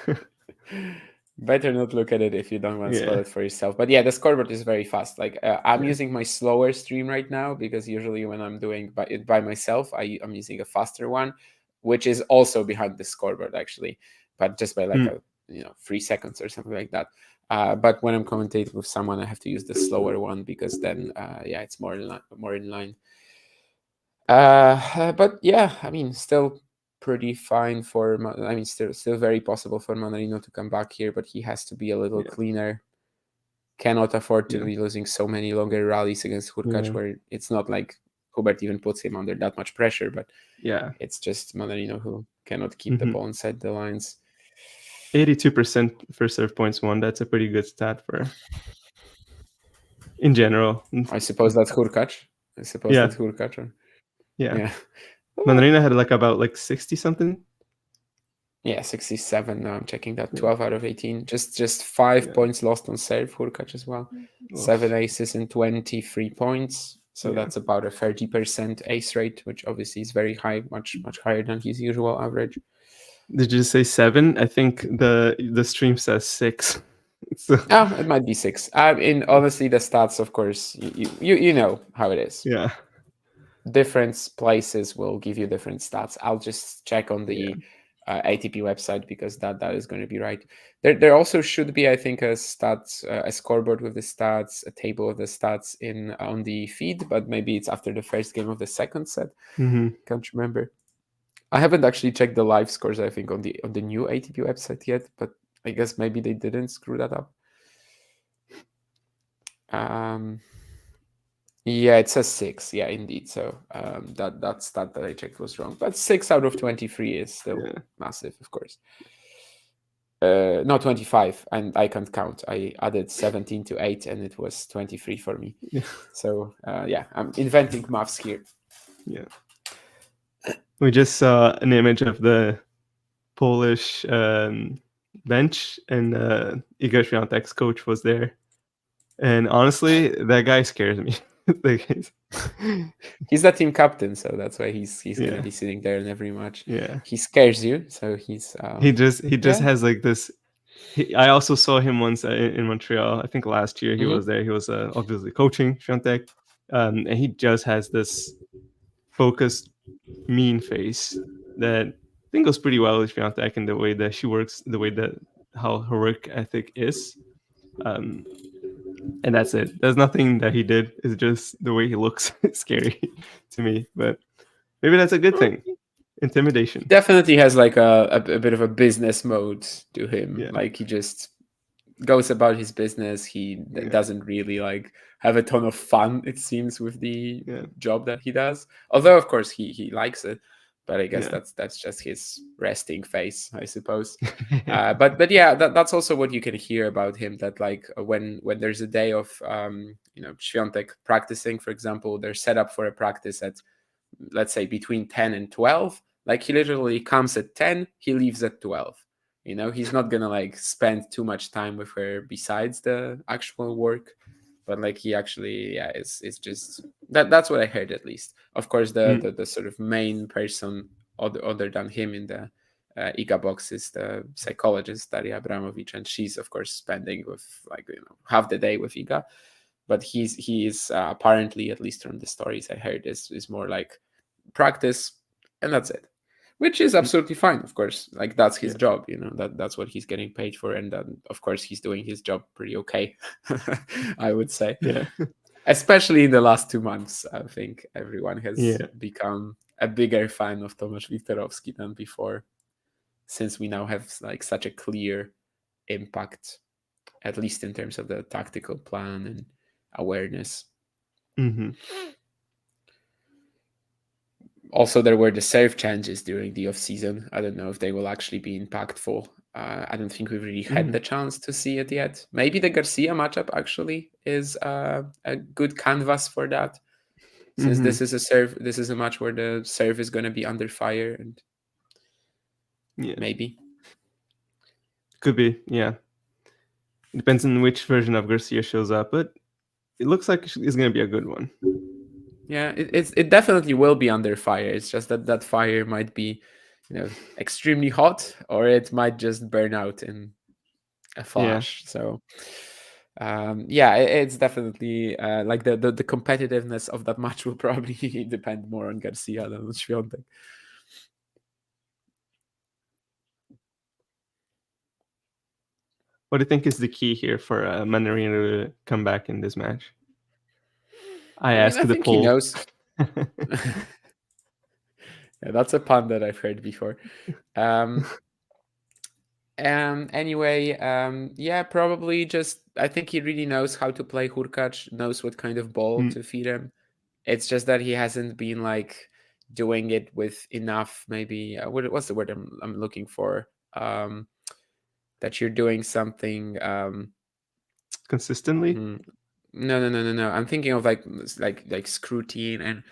Better not look at it if you don't want to spoil Yeah. it for yourself. But yeah, the scoreboard is very fast. Like I'm Yeah. using my slower stream right now because usually when I'm doing it by myself, I'm using a faster one, which is also behind the scoreboard actually, but just by like a 3 seconds or something like that. But when I'm commentating with someone, I have to use the slower one because then yeah, it's more in line. But yeah, I mean, still pretty fine for. I mean, still very possible for Mannarino to come back here, but he has to be a little Yeah. cleaner. Cannot afford to Yeah. be losing so many longer rallies against Hurkacz, Yeah. where it's not like Hubert even puts him under that much pressure, but Yeah. it's just Mannarino who cannot keep the Mhm. ball inside the lines. 82% for serve points won. That's a pretty good stat for in general. I suppose that's Hurkacz. I suppose Yeah. that's Hurkacz. Yeah. Yeah. Mannarino had like about like 60 something. Yeah, 67 now. I'm checking that. Yeah. 12 out of 18. Just 5 Yeah. points lost on serve, Hurkacz as well. 7 aces and 23 points. So Yeah. that's about a 30% ace rate, which obviously is very high, much higher than his usual average. Did you say 7? I think the stream says 6. So, Oh, it might be 6. Honestly, the stats, of course, you know how it is. yeah. Different places will give you different stats. I'll just check on the Yeah. ATP website because that is going to be right. There also should be, I think, a scoreboard with the stats, a table of the stats on the feed, but maybe it's after the first game of the second set. Can't remember. I haven't actually checked the live scores, I think, on the new ATP website yet, but I guess maybe they didn't screw that up. Yeah, it says 6. Yeah, indeed. So that stat that I checked was wrong. But 6 out of 23 is still massive, of course. No, 25, and I can't count. I added 17 to 8, and it was 23 for me. Yeah. So yeah, I'm inventing maths here. Yeah. We just saw an image of the Polish bench, and Igor Świątek's coach was there. And honestly, that guy scares me. He's the team captain, so that's why he's Yeah. gonna be sitting there in every match. Yeah. He scares you, so he's He just has like this. I also saw him once in Montreal. I think last year he was there. He was obviously coaching Świątek, and he just has this focused, mean face that I think goes pretty well with Świątek and the way that she works, the way that how her work ethic is. And that's it. There's nothing that he did. It's just the way he looks scary to me. But maybe that's a good thing. Intimidation. Definitely has like a bit of a business mode to him. Yeah. Like he just goes about his business. He doesn't really like have a ton of fun, it seems, with the job that he does. Although of course he likes it, but I guess that's just his resting face, I suppose. But yeah, that's also what you can hear about him. That like when there's a day of Świątek practicing, for example, they're set up for a practice at, let's say, between 10 and 12. Like he literally comes at 10, he leaves at 12. He's not gonna like spend too much time with her besides the actual work, but like he actually it's just that's what I heard, at least. Of course, the sort of main person other than him in the IGA box is the psychologist Daria Abramovich, and she's of course spending with like half the day with IGA. but he is apparently, at least from the stories I heard, is more like practice, and that's it, which is absolutely fine. Of course, like that's his Yeah. job, that's what he's getting paid for, and then of course he's doing his job pretty okay. I would say, Yeah. especially in the last 2 months. I think everyone has Yeah. become a bigger fan of Tomasz Wiktorowski than before, since we now have like such a clear impact, at least in terms of the tactical plan and awareness. Mm-hmm. Also, there were the serve changes during the off season. I don't know if they will actually be impactful. I don't think we've really had the chance to see it yet. Maybe the Garcia matchup actually is a good canvas for that, since Mm-hmm. this is a match where the serve is going to be under fire, and Yeah. maybe. Could be. Yeah. It depends on which version of Garcia shows up, but it looks like it's going to be a good one. Yeah, it definitely will be under fire. It's just that fire might be, extremely hot, or it might just burn out in a Yeah. flash. So, yeah, it's definitely like the competitiveness of that match will probably depend more on Garcia than on Świątek. What do you think is the key here for Mannarino to come back in this match? I I mean, asked I the think he poll. knows. Yeah, that's a pun that I've heard before. Anyway, yeah, probably just I think he really knows how to play Hurkacz, knows what kind of ball Mm, to feed him. It's just that he hasn't been like doing it with enough, maybe what's the word I'm looking for? That you're doing something consistently? hmm, no. I'm thinking of like scrutine, and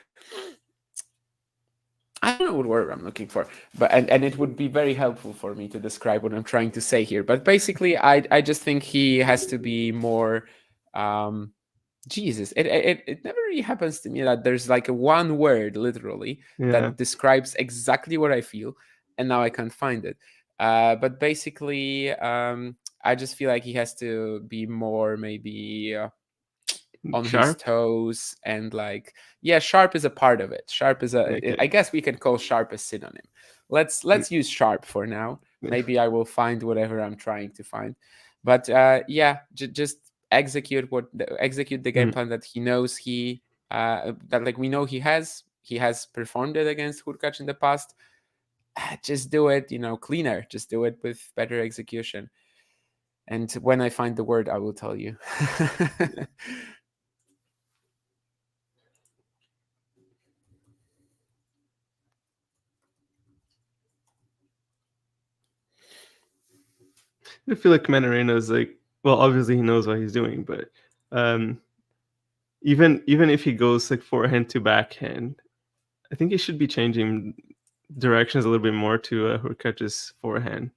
I don't know what word I'm looking for, but and it would be very helpful for me to describe what I'm trying to say here. But basically, I just think he has to be more. Um, Jesus, it never really happens to me that there's like a one word literally Yeah. that describes exactly what I feel, and now I can't find it. But basically, I just feel like he has to be more maybe on his Sharp? toes, and like, yeah, sharp is a part of it. Sharp is I Okay. guess we can call sharp a synonym. Let's use sharp for now. Yeah. Maybe I will find whatever I'm trying to find, but yeah, just execute the game Mm, plan that he knows that like we know he has performed it against Hurkacz in the past. Just do it, cleaner. Just do it with better execution. And when I find the word, I will tell you. I feel like Mannarino is like, well, obviously he knows what he's doing, but um, even if he goes like forehand to backhand, I think he should be changing directions a little bit more to Hurkacz's forehand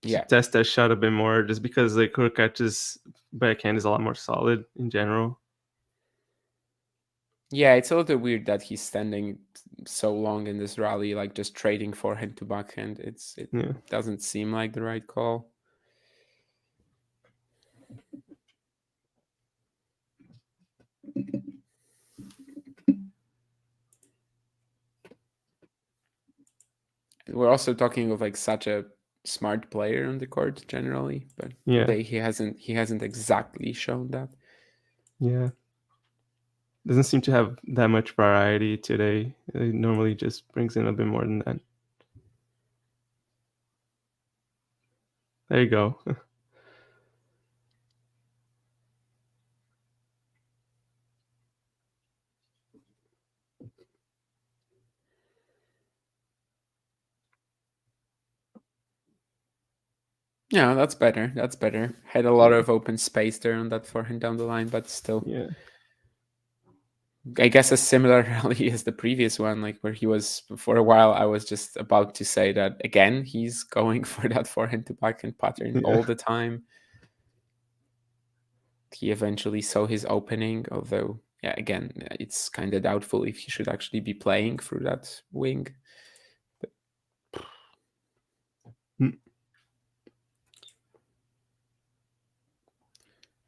to Yeah. test that shot a bit more, just because like Hurkacz's backhand is a lot more solid in general. Yeah, it's a little weird that he's standing so long in this rally, like just trading forehand to backhand. It Yeah. doesn't seem like the right call. We're also talking of like such a smart player on the court generally, but Yeah. today he hasn't exactly shown that. Yeah. Doesn't seem to have that much variety today. It normally just brings in a bit more than that. There you go. Yeah, that's better. That's better. Had a lot of open space there on that forehand down the line, but still, Yeah. I guess a similar rally as the previous one, like where he was for a while. I was just about to say that again, he's going for that forehand to backhand pattern Yeah. all the time. He eventually saw his opening, although, yeah, again, it's kind of doubtful if he should actually be playing through that wing. Mm.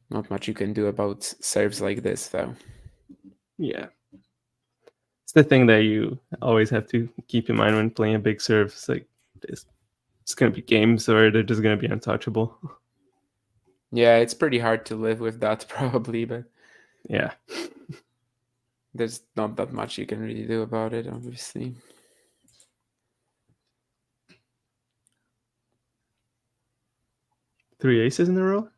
Not much you can do about serves like this, though. Yeah. It's the thing that you always have to keep in mind when playing a big serve. It's like it's going to be games where they're just going to be untouchable. Yeah, it's pretty hard to live with that, probably, but Yeah. there's not that much you can really do about it, obviously. Three aces in a row?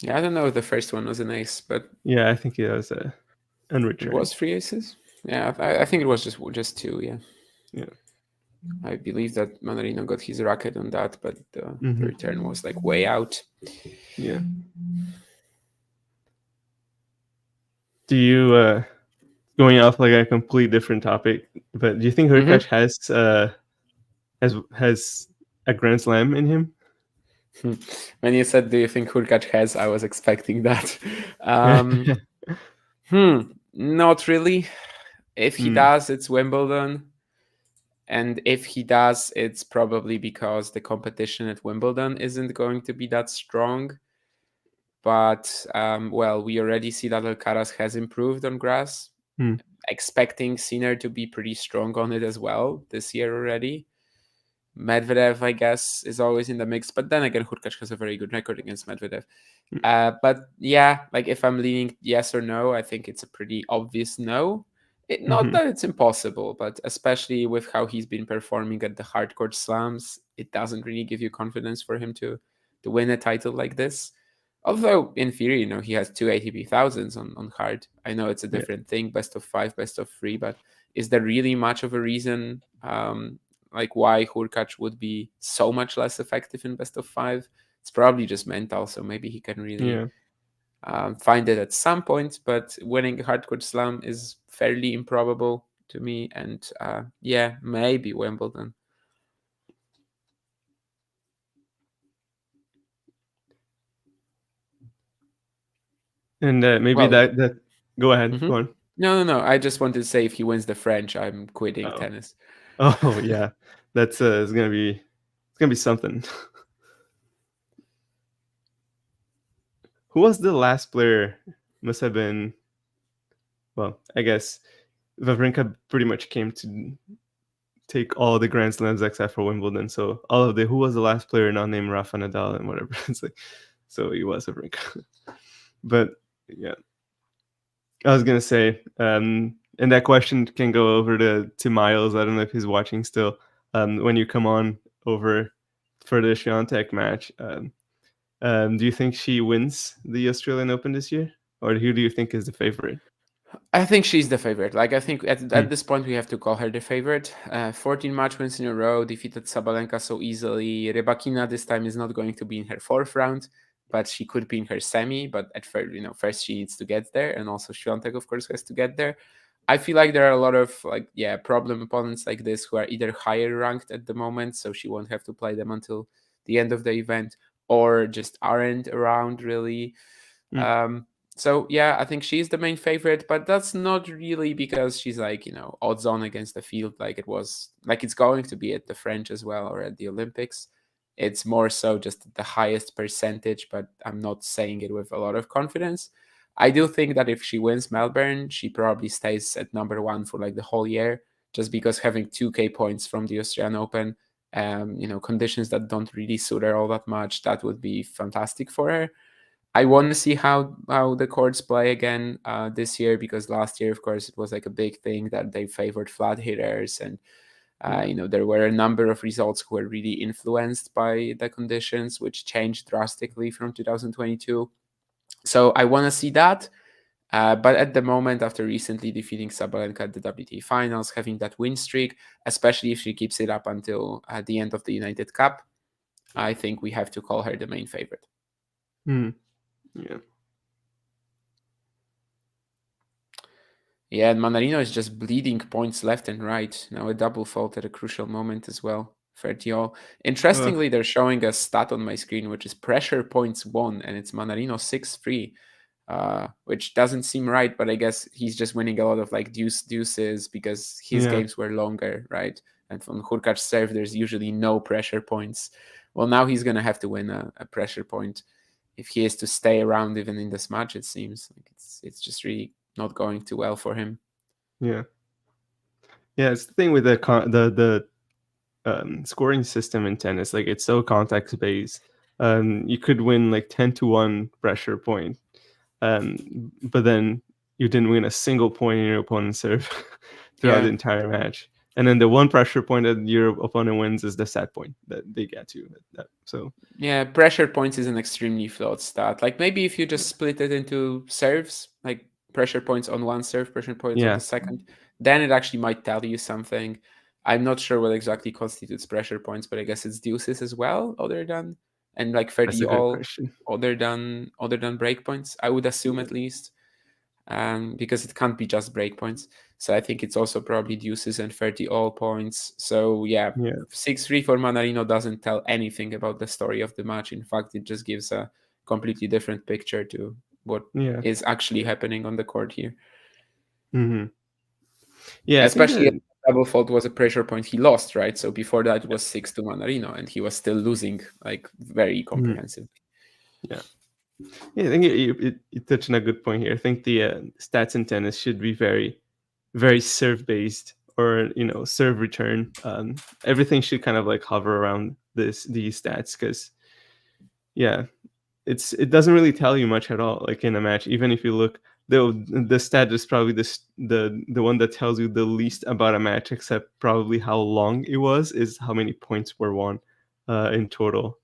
Yeah, I don't know if the first one was an ace, but Yeah, I think it was it unreturned. was 3 aces. Yeah, I think it was just 2, yeah. Yeah. I believe that Mannarino got his racket on that, but the Mhm. return was like way out. Yeah. Do you going off like a complete different topic, but do you think Hurkacz has a Grand Slam in him? When you said, "Do you think Hurkacz has?" I was expecting that. Um, Not really. If he does, it's Wimbledon. And if he does, it's probably because the competition at Wimbledon isn't going to be that strong. But, well, we already see that Alcaraz has improved on grass. Hmm. Expecting Sinner to be pretty strong on it as well this year already. Medvedev, I guess, is always in the mix. But then again, Hurkacz has a very good record against Medvedev. But yeah, like if I'm leaning yes or no, I think it's a pretty obvious no. Not Mhm. that it's impossible, but especially with how he's been performing at the hardcore slams, it doesn't really give you confidence for him to win a title like this. Although in theory, he has two ATP thousands on hard. I know it's a Yeah. different thing, best of 5, best of 3, but is there really much of a reason like why Hurkacz would be so much less effective in best of 5? It's probably just mental, so maybe he can really Yeah. find it at some point. But winning a hardcore slam is fairly improbable to me, and yeah, maybe Wimbledon. And maybe Well, that go ahead. mhm. Go on. No. I just wanted to say if he wins the French, I'm quitting Oh. tennis. Oh yeah. That's it's gonna be something. Who was the last player? Must have been, well, I guess Wawrinka pretty much came to take all the Grand Slams except for Wimbledon. So all of who was the last player not named Rafa Nadal and whatever. It's like, so he was Wawrinka. But yeah, I was gonna say, and that question can go over to Miles. I don't know if he's watching still. When you come on over for the Swiatek match, do you think she wins the Australian Open this year, or who do you think is the favorite? I think she's the favorite. Like I think at Hmm. this point we have to call her the favorite. 14 match wins in a row, defeated Sabalenka so easily. Rybakina this time is not going to be in her fourth round, but she could be in her semi. But at first, first she needs to get there, and also Swiatek, of course, has to get there. I feel like there are a lot of problem opponents like this who are either higher ranked at the moment, so she won't have to play them until the end of the event, or just aren't around really. Hmm. So yeah, I think she's the main favorite, but that's not really because she's like, odds on against the field like it was like it's going to be at the French as well or at the Olympics. It's more so just the highest percentage, but I'm not saying it with a lot of confidence. I do think that if she wins Melbourne, she probably stays at number 1 for like the whole year, just because having 2K points from the Australian Open, conditions that don't really suit her all that much, that would be fantastic for her. I want to see how the courts play again this year, because last year, of course, it was like a big thing that they favored flat hitters, and Yeah. there were a number of results who were really influenced by the conditions, which changed drastically from 2022. So I want to see that. But at the moment, after recently defeating Sabalenka at the WTA finals, having that win streak, especially if she keeps it up until the end of the United Cup, I think we have to call her the main favorite. Hmm. Yeah. Yeah, and Mannarino is just bleeding points left and right. Now a double fault at a crucial moment as well. 30 all. Ugh. Interestingly, they're showing a stat on my screen, which is pressure points won, and it's Mannarino 6-3. which doesn't seem right. But I guess he's just winning a lot of like deuces because his Yeah. games were longer, right? And from Hurkacz serve, there's usually no pressure points. Well, now he's gonna have to win a pressure point if he is to stay around even in this match. It seems like it's just really not going too well for him. Yeah. Yeah, it's the thing with the scoring system in tennis. Like, it's so context based. You could win like 10-1 pressure point, but then you didn't win a single point in your opponent's serve throughout the Yeah. entire match. And then the one pressure point that your opponent wins is the set point that they get to. So Yeah, pressure points is an extremely flawed stat. Like maybe if you just split it into serves, like pressure points on one serve, pressure points on yeah, the second, then it actually might tell you something. I'm not sure what exactly constitutes pressure points, but I guess it's deuces as well, other than and like that's 30 a good all question. other than breakpoints. I would assume at least. Because it can't be just breakpoints. So I think it's also probably deuces and 30 all points. So yeah, Yeah, 6-3 for Mannarino doesn't tell anything about the story of the match. In fact, it just gives a completely different picture to what yeah, is actually happening on the court here. hmm yeah. I think Especially that double fault was a pressure point he lost, right? So before that it was 6 to Mannarino, and he was still losing like very mhm, comprehensively. yeah. Yeah, I think you touched on a good point here. I think the stats in tennis should be very, very serve based, or serve return. Everything should kind of like hover around these stats, because yeah, it doesn't really tell you much at all. Like in a match, even if you look, the stat is probably the one that tells you the least about a match, except probably how long it was, is how many points were won in total.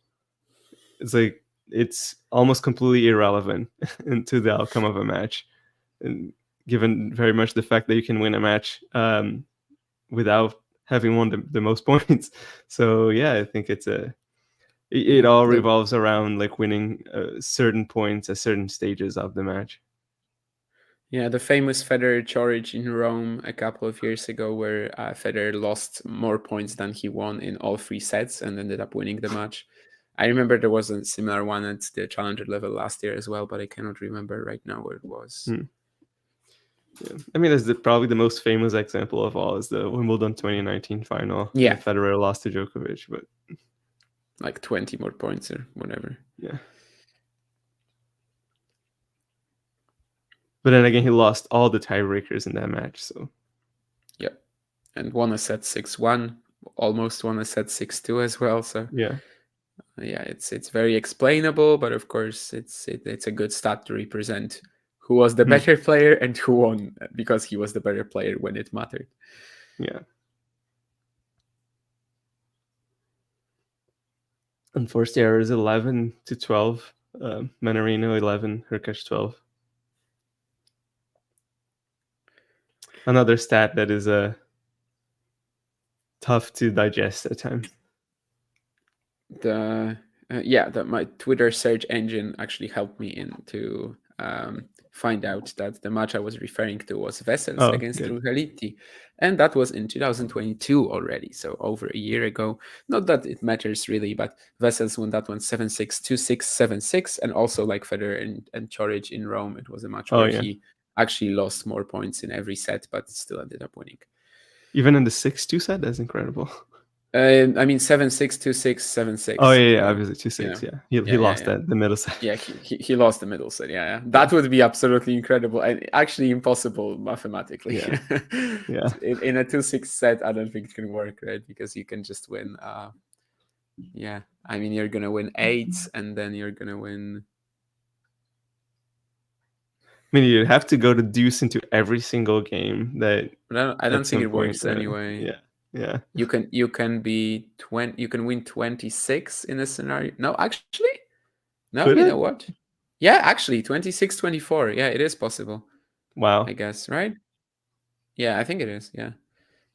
It's like it's almost completely irrelevant to the outcome of a match, and given very much the fact that you can win a match without having won the most points. So yeah, I think it Yeah, all revolves around like winning certain points at certain stages of the match. the famous Federer Chorich in Rome a couple of years ago, where Federer lost more points than he won in all three sets and ended up winning the match. I remember there was a similar one at the challenger level last year as well, but I cannot remember right now where it was. Hmm. Yeah. I mean, that's probably the most famous example of all is the Wimbledon 2019 final when Yeah, Federer lost to Djokovic. But like 20 more points or whatever. yeah. But then again, he lost all the tiebreakers in that match. So Yep. And won a set 6-1, almost won a set 6-2 as well. So yeah. yeah, it's very explainable, but of course it's a good stat to represent who was the Hmm. better player and who won because he was the better player when it mattered. Yeah. And forced errors 11-12. Mannarino 11, Hurkacz 12. Another stat that is tough to digest at times. That my Twitter search engine actually helped me to find out that the match I was referring to was Vessels Oh, against good. Trungelliti, and that was in 2022 already, so over a year ago. Not that it matters really, but Vessels won that one 7-6, 2-6, 7-6, and also like Federer and Chorich in Rome, it was a match Oh where yeah. he actually lost more points in every set, but still ended up winning. Even in the 6-2 set, that's incredible. I mean 7-6, 2-6, 7-6. Oh yeah, obviously 2-6. Yeah, he lost Yeah. that the middle set. Yeah, he lost the middle set. Yeah. That would be absolutely incredible and actually impossible mathematically. Yeah. Yeah. In a 2-6 set, I don't think it can work, right? Because you can just win. I mean, you're gonna win 8, and then you're gonna win. I mean, you'd have to go to deuce into every single game that. But I don't At think some it point, works anyway. yeah. Yeah. You can be 20. You can win 26 in a scenario. No, actually, no. Could You it? know what? Yeah, actually, 26, 24. Yeah, it is possible. Wow. I guess, right? Yeah, I think it is. Yeah,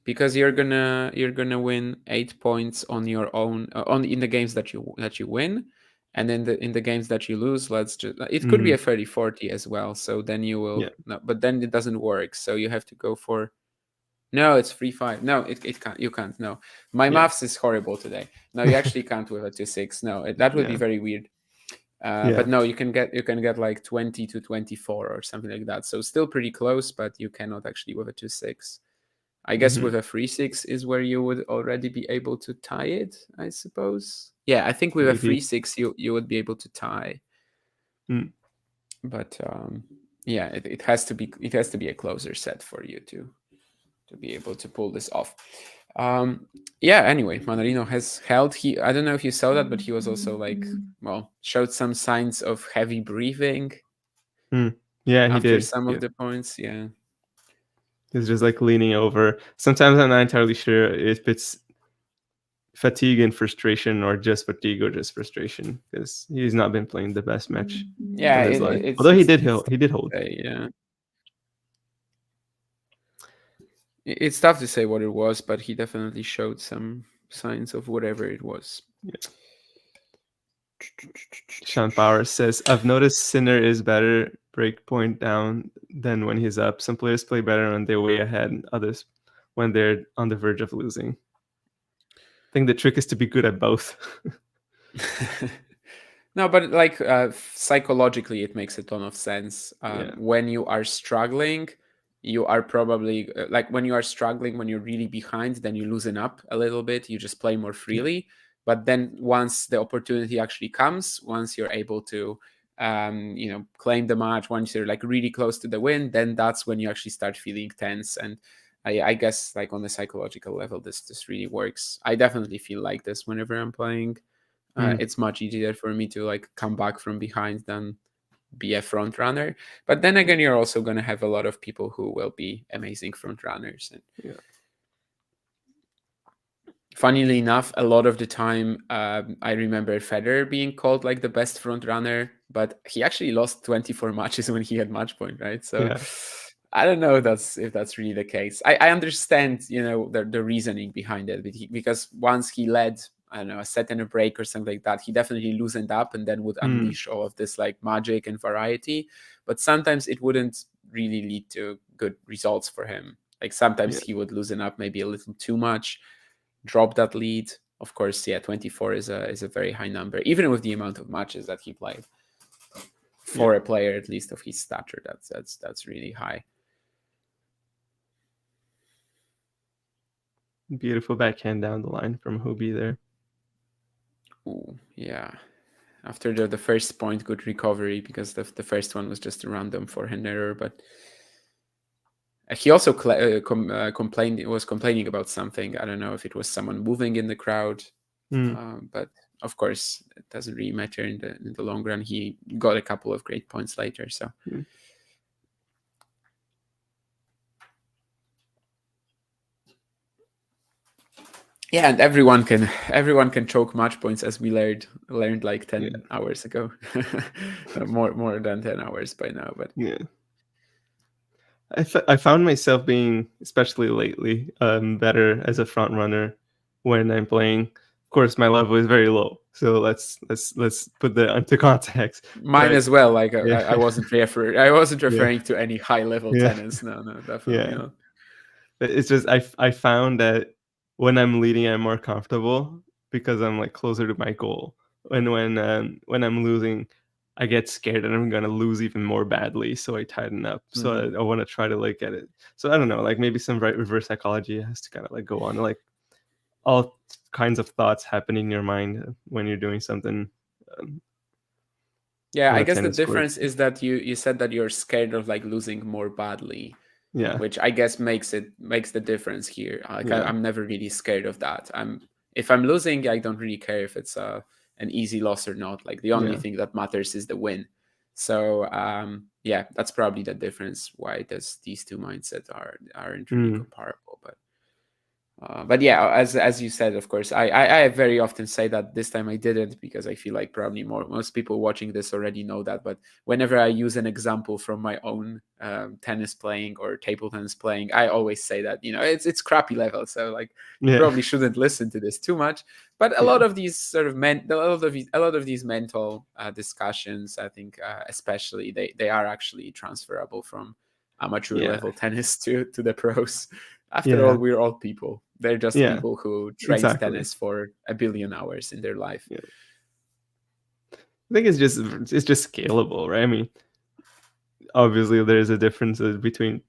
because you're gonna win 8 points on your own on in the games that you win, and then in the games that you lose, it could be Mhm. a 30-40 as well. So then you will Yeah. no, but then it doesn't work. So you have to go for no, it's 3-5. No, it can't. You can't. No, my Yeah. maths is horrible today. No, you actually can't with a 2-6. No, that would be Yeah. very weird. But no, you can get like 20 to 24 or something like that. So still pretty close, but you cannot actually with a 2-6. I guess with a 3-6 is where you would already be able to tie it, I suppose. Yeah, I think with a Maybe. 3-6 you would be able to tie. Mm. But yeah, it has to be a closer set for you to be able to pull this off. Yeah, anyway, Mannarino has held. I don't know if you saw that, but he was also like, well, showed some signs of heavy breathing Yeah, he after did. some Yeah. of the points. Yeah. He's just like leaning over. Sometimes I'm not entirely sure if it's fatigue and frustration or just fatigue or just frustration, because he's not been playing the best match Yeah, of his life. it's Although he it's did it's hold. He did hold. yeah. It's tough to say what it was, but he definitely showed some signs of whatever it was. Yeah. Sean Powers says, I've noticed Sinner is better breakpoint down than when he's up. Some players play better when they're way ahead, and others when they're on the verge of losing. I think the trick is to be good at both. No, but like psychologically, it makes a ton of sense. Yeah. When you are struggling, you are probably like when you are struggling, when you're really behind, then you loosen up a little bit. You just play more freely. But then once the opportunity actually comes, once you're able to, claim the match, once you're like really close to the win, then that's when you actually start feeling tense. And I guess like on the psychological level, this really works. I definitely feel like this whenever I'm playing. It's much easier for me to like come back from behind than be a front runner. But then again, you're also going to have a lot of people who will be amazing front runners. And funnily enough, a lot of the time, I remember Federer being called like the best front runner, but he actually lost 24 matches when he had match point, right? So I don't know if that's really the case. I understand, the reasoning behind it, because once he led, I don't know, a set and a break or something like that, he definitely loosened up and then would unleash all of this like magic and variety. But sometimes it wouldn't really lead to good results for him. Like sometimes he would loosen up maybe a little too much, drop that lead. Of course, 24 is a very high number, even with the amount of matches that he played. For a player, at least of his stature, that's really high. Beautiful backhand down the line from Hubie there. Ooh, yeah. After the first point, good recovery, because the first one was just a random forehand error. But he also was complaining about something. I don't know if it was someone moving in the crowd, but of course it doesn't really matter in the long run. He got a couple of great points later, so. Yeah, and everyone can choke match points, as we learned like 10 hours ago. more than 10 hours by now, but I found myself being, especially lately, better as a front runner when I'm playing. Of course, my level is very low, so let's put that into context. Mine as well. Like I wasn't referring to any high level tennis. No, definitely not. But it's just I found that when I'm leading, I'm more comfortable because I'm like closer to my goal. And when I'm losing, I get scared that I'm gonna lose even more badly, so I tighten up. So I want to try to like get it. So I don't know, like maybe some reverse psychology has to kind of like go on, like all kinds of thoughts happening in your mind when you're doing something. I guess the difference is that you said that you're scared of like losing more badly. Yeah, which I guess makes the difference here. Like I'm never really scared of that. If I'm losing, I don't really care if it's an easy loss or not. Like the only thing that matters is the win. So that's probably the difference. Why these two mindsets aren't really comparable. But yeah, as you said, of course, I very often say that this time I didn't, because I feel like probably most people watching this already know that. But whenever I use an example from my own tennis playing or table tennis playing, I always say that it's crappy level, so like you probably shouldn't listen to this too much. But a lot of these sort of a lot of these mental discussions, I think, especially they are actually transferable from amateur level tennis to the pros. After all, we're all people. They're just people who trained tennis for 1 billion hours in their life. I think it's just scalable, right? I mean, obviously there's a difference between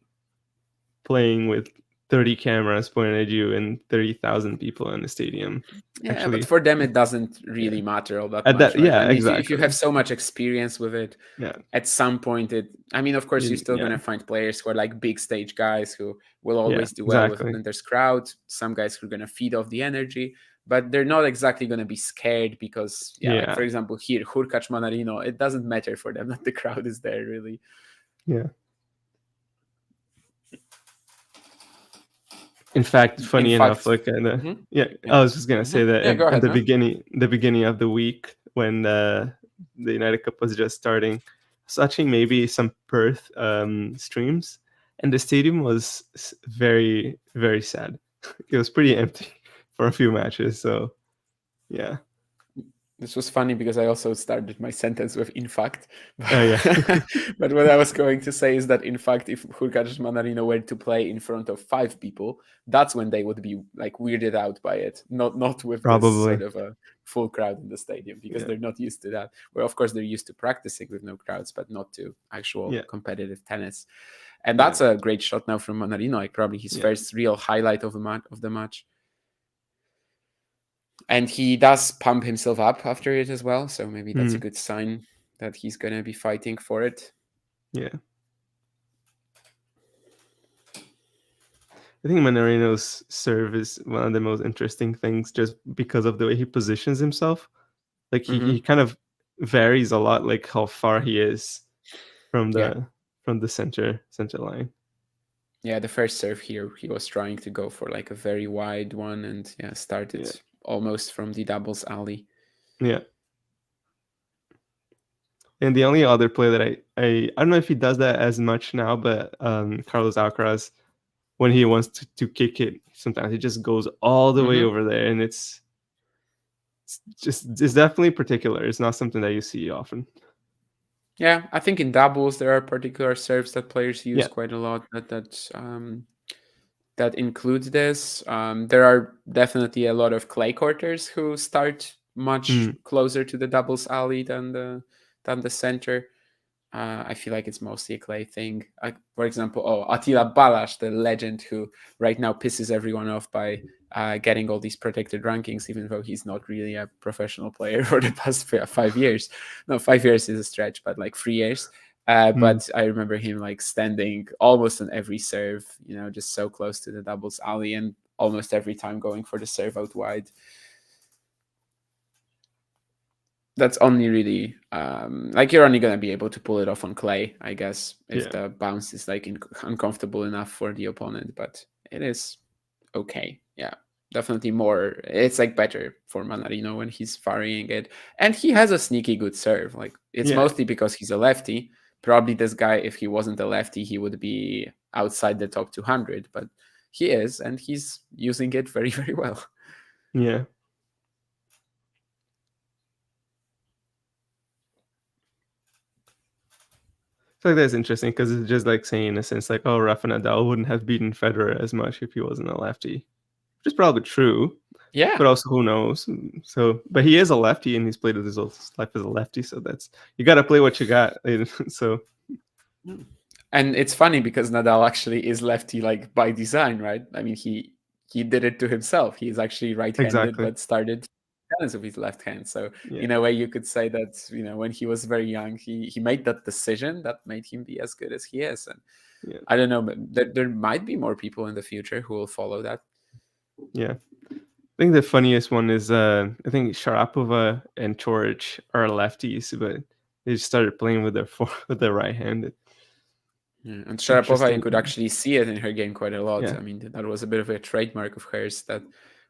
playing with 30 cameras pointed at you and 30,000 people in the stadium. Yeah, but Actually, for them it doesn't really yeah. matter all that At much, that, right? I yeah, mean, if you have exactly. so much experience with it, Yeah, at some point I mean, of course you're still going yeah, to find players who are like big stage guys who will yeah, always do well with exactly. when there's crowd, some guys who are going to feed off the energy, but they're not exactly going to be scared because, yeah, like for Yeah, example here, Hurkacz, Mannarino, it doesn't matter for them that the crowd is there, really. yeah. In fact, In funny enough, fact, like mhm, yeah, yeah, I was just gonna say that yeah, go at ahead, the man. beginning of the week when the United Cup was just starting, I was watching maybe some Perth streams, and the stadium was very very sad. It was pretty empty for a few matches. So yeah, This was funny because I also started my sentence with "in fact," oh yeah, but what I was going to say is that in fact, if Hurkacz Mannarino were to play in front of 5 people, that's when they would be like weirded out by it. Not with this sort probably. of a full crowd in the stadium because Yeah, they're not used to that. Well, of course they're used to practicing with no crowds, but not to actual yeah, competitive tennis. And yeah, that's a great shot now from Mannarino, like probably his yeah. first real highlight of the match. And he does pump himself up after it as well, so maybe that's a Mm, good sign that he's gonna be fighting for it. yeah. I think Mannarino's serve is one of the most interesting things just because of the way he positions himself. Like he Mm-hmm. kind of varies a lot, like how far he is from Yeah, the center line. yeah. The first serve here, he was trying to go for like a very wide one, and yeah, started Yeah, almost from the doubles alley. yeah. And the only other play that I don't know if he does that as much now, but Carlos Alcaraz, when he wants to kick it, sometimes he just goes all the way Mm-hmm. over there, and it's definitely particular. It's not something that you see often. Yeah, I think in doubles there are particular serves that players use Yeah. quite a lot. That includes this. There are definitely a lot of clay courters who start much Mm, closer to the doubles alley than the center. I feel like it's mostly a clay thing. For example, Attila Balázs, the legend who right now pisses everyone off by getting all these protected rankings, even though he's not really a professional player for the past 5 years. No, 5 years is a stretch, but like 3 years. mm, But I remember him like standing almost on every serve, just so close to the doubles alley and almost every time going for the serve out wide. That's only really like you're only gonna be able to pull it off on clay, I guess, if yeah. the bounce is like uncomfortable enough for the opponent. But it is okay. Yeah, definitely more. It's like better for Mannarino when he's varying it, and he has a sneaky good serve. Like it's Yeah. mostly because he's a lefty. Probably this guy, if he wasn't a lefty, he would be outside the top 200. But he is, and he's using it very, very well. Yeah. I feel like that's interesting because it's just like saying in a sense like, oh, Rafa Nadal wouldn't have beaten Federer as much if he wasn't a lefty, which is probably true, Yeah. but also who knows? So, but he is a lefty and he's played his whole life as a lefty, so that's you got to play what you got. So, And it's funny because Nadal actually is lefty like by design, right? I mean, he did it to himself. He's actually right-handed, exactly. but started tennis with his left hand. So Yeah. in a way, you could say that when he was very young, he made that decision that made him be as good as he is. And Yeah. I don't know, but there might be more people in the future who will follow that. Yeah. I think the funniest one is I think Sharapova and George are lefties, but they just started playing with with their right hand. Yeah. And It's Sharapova, you interesting. could actually see it in her game quite a lot. Yeah. I mean, that was a bit of a trademark of hers that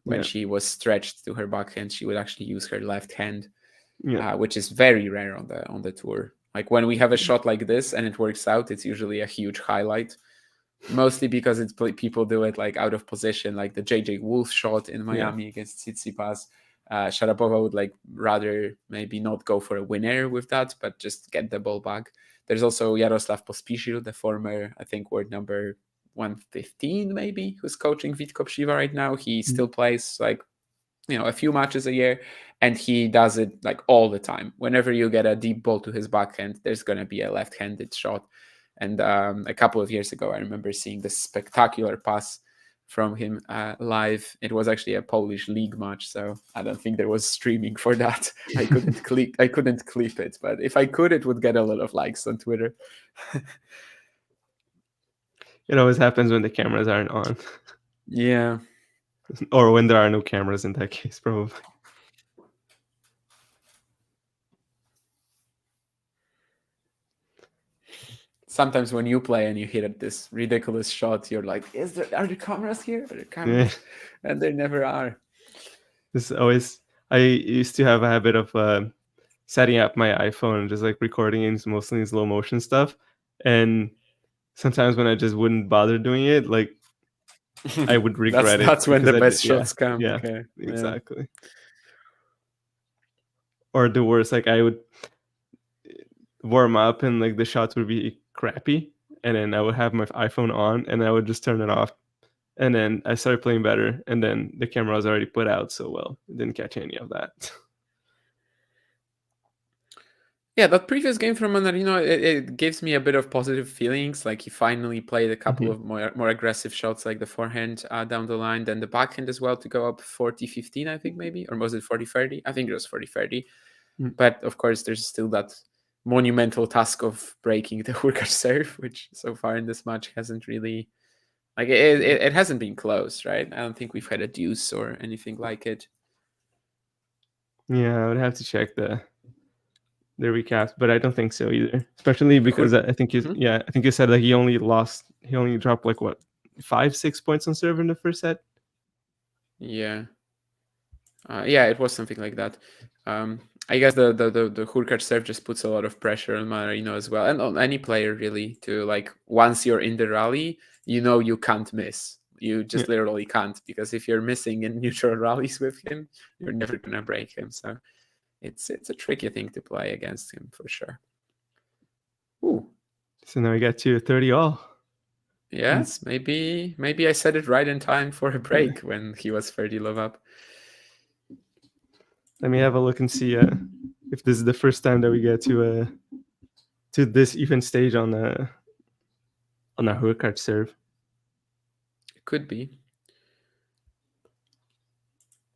when Yeah. she was stretched to her backhand, she would actually use her left hand, Yeah. which is very rare on the tour. Like when we have a shot like this and it works out, it's usually a huge highlight. Mostly because it's people do it like out of position, like the JJ Wolf shot in Yeah. Miami against Tsitsipas. Sharapova would like rather maybe not go for a winner with that, but just get the ball back. There's also Jaroslav Pospisil, the former, I think, world number 115 maybe, who's coaching Vitkov Shiva right now. He Mm. still plays like a few matches a year, and he does it like all the time. Whenever you get a deep ball to his backhand, there's going to be a left-handed shot. And a couple of years ago, I remember seeing this spectacular pass from him live. It was actually a Polish league match, so I don't think there was streaming for that. I couldn't clip it, but if I could, it would get a lot of likes on Twitter. It always happens when the cameras aren't on. Yeah. Or when there are no cameras in that case, probably. Sometimes when you play and you hit this ridiculous shot, you're like, are there cameras here? Are there cameras? Yeah. And there never are. This always, I used to have a habit of setting up my iPhone and just like recording in mostly in slow motion stuff. And sometimes when I just wouldn't bother doing it, like I would regret that's when the best shots come. Yeah, okay. Exactly. Yeah. Or the worst, like I would warm up and like the shots would be crappy, and then I would have my iPhone on and I would just turn it off, and then I started playing better, and then the camera was already put out, so well, it didn't catch any of that. Yeah, that previous game from Mannarino, it gives me a bit of positive feelings. Like he finally played a couple of more aggressive shots, like the forehand down the line, then the backhand as well to go up 40-15, I think maybe, or was it 40-30? I think it was 40-30. But of course, there's still that monumental task of breaking the Hurkacz serve, which so far in this match hasn't really, like it hasn't been close, right? I don't think we've had a deuce or anything like it. Yeah, I would have to check the recap, but I don't think so either. Especially because I think you said that he only dropped like what 5-6 points on serve in the first set. Yeah, it was something like that. I guess the Hurkacz serve just puts a lot of pressure on Mannarino as well, and on any player really, to like once you're in the rally, you can't miss. You just literally can't, because if you're missing in neutral rallies with him, you're never gonna break him. So it's a tricky thing to play against him for sure. Ooh. So now we got to 30 all. Yes, maybe I said it right in time for a break when he was 30 love up. Let me have a look and see if this is the first time that we get to this even stage on a Hurkacz serve. It could be.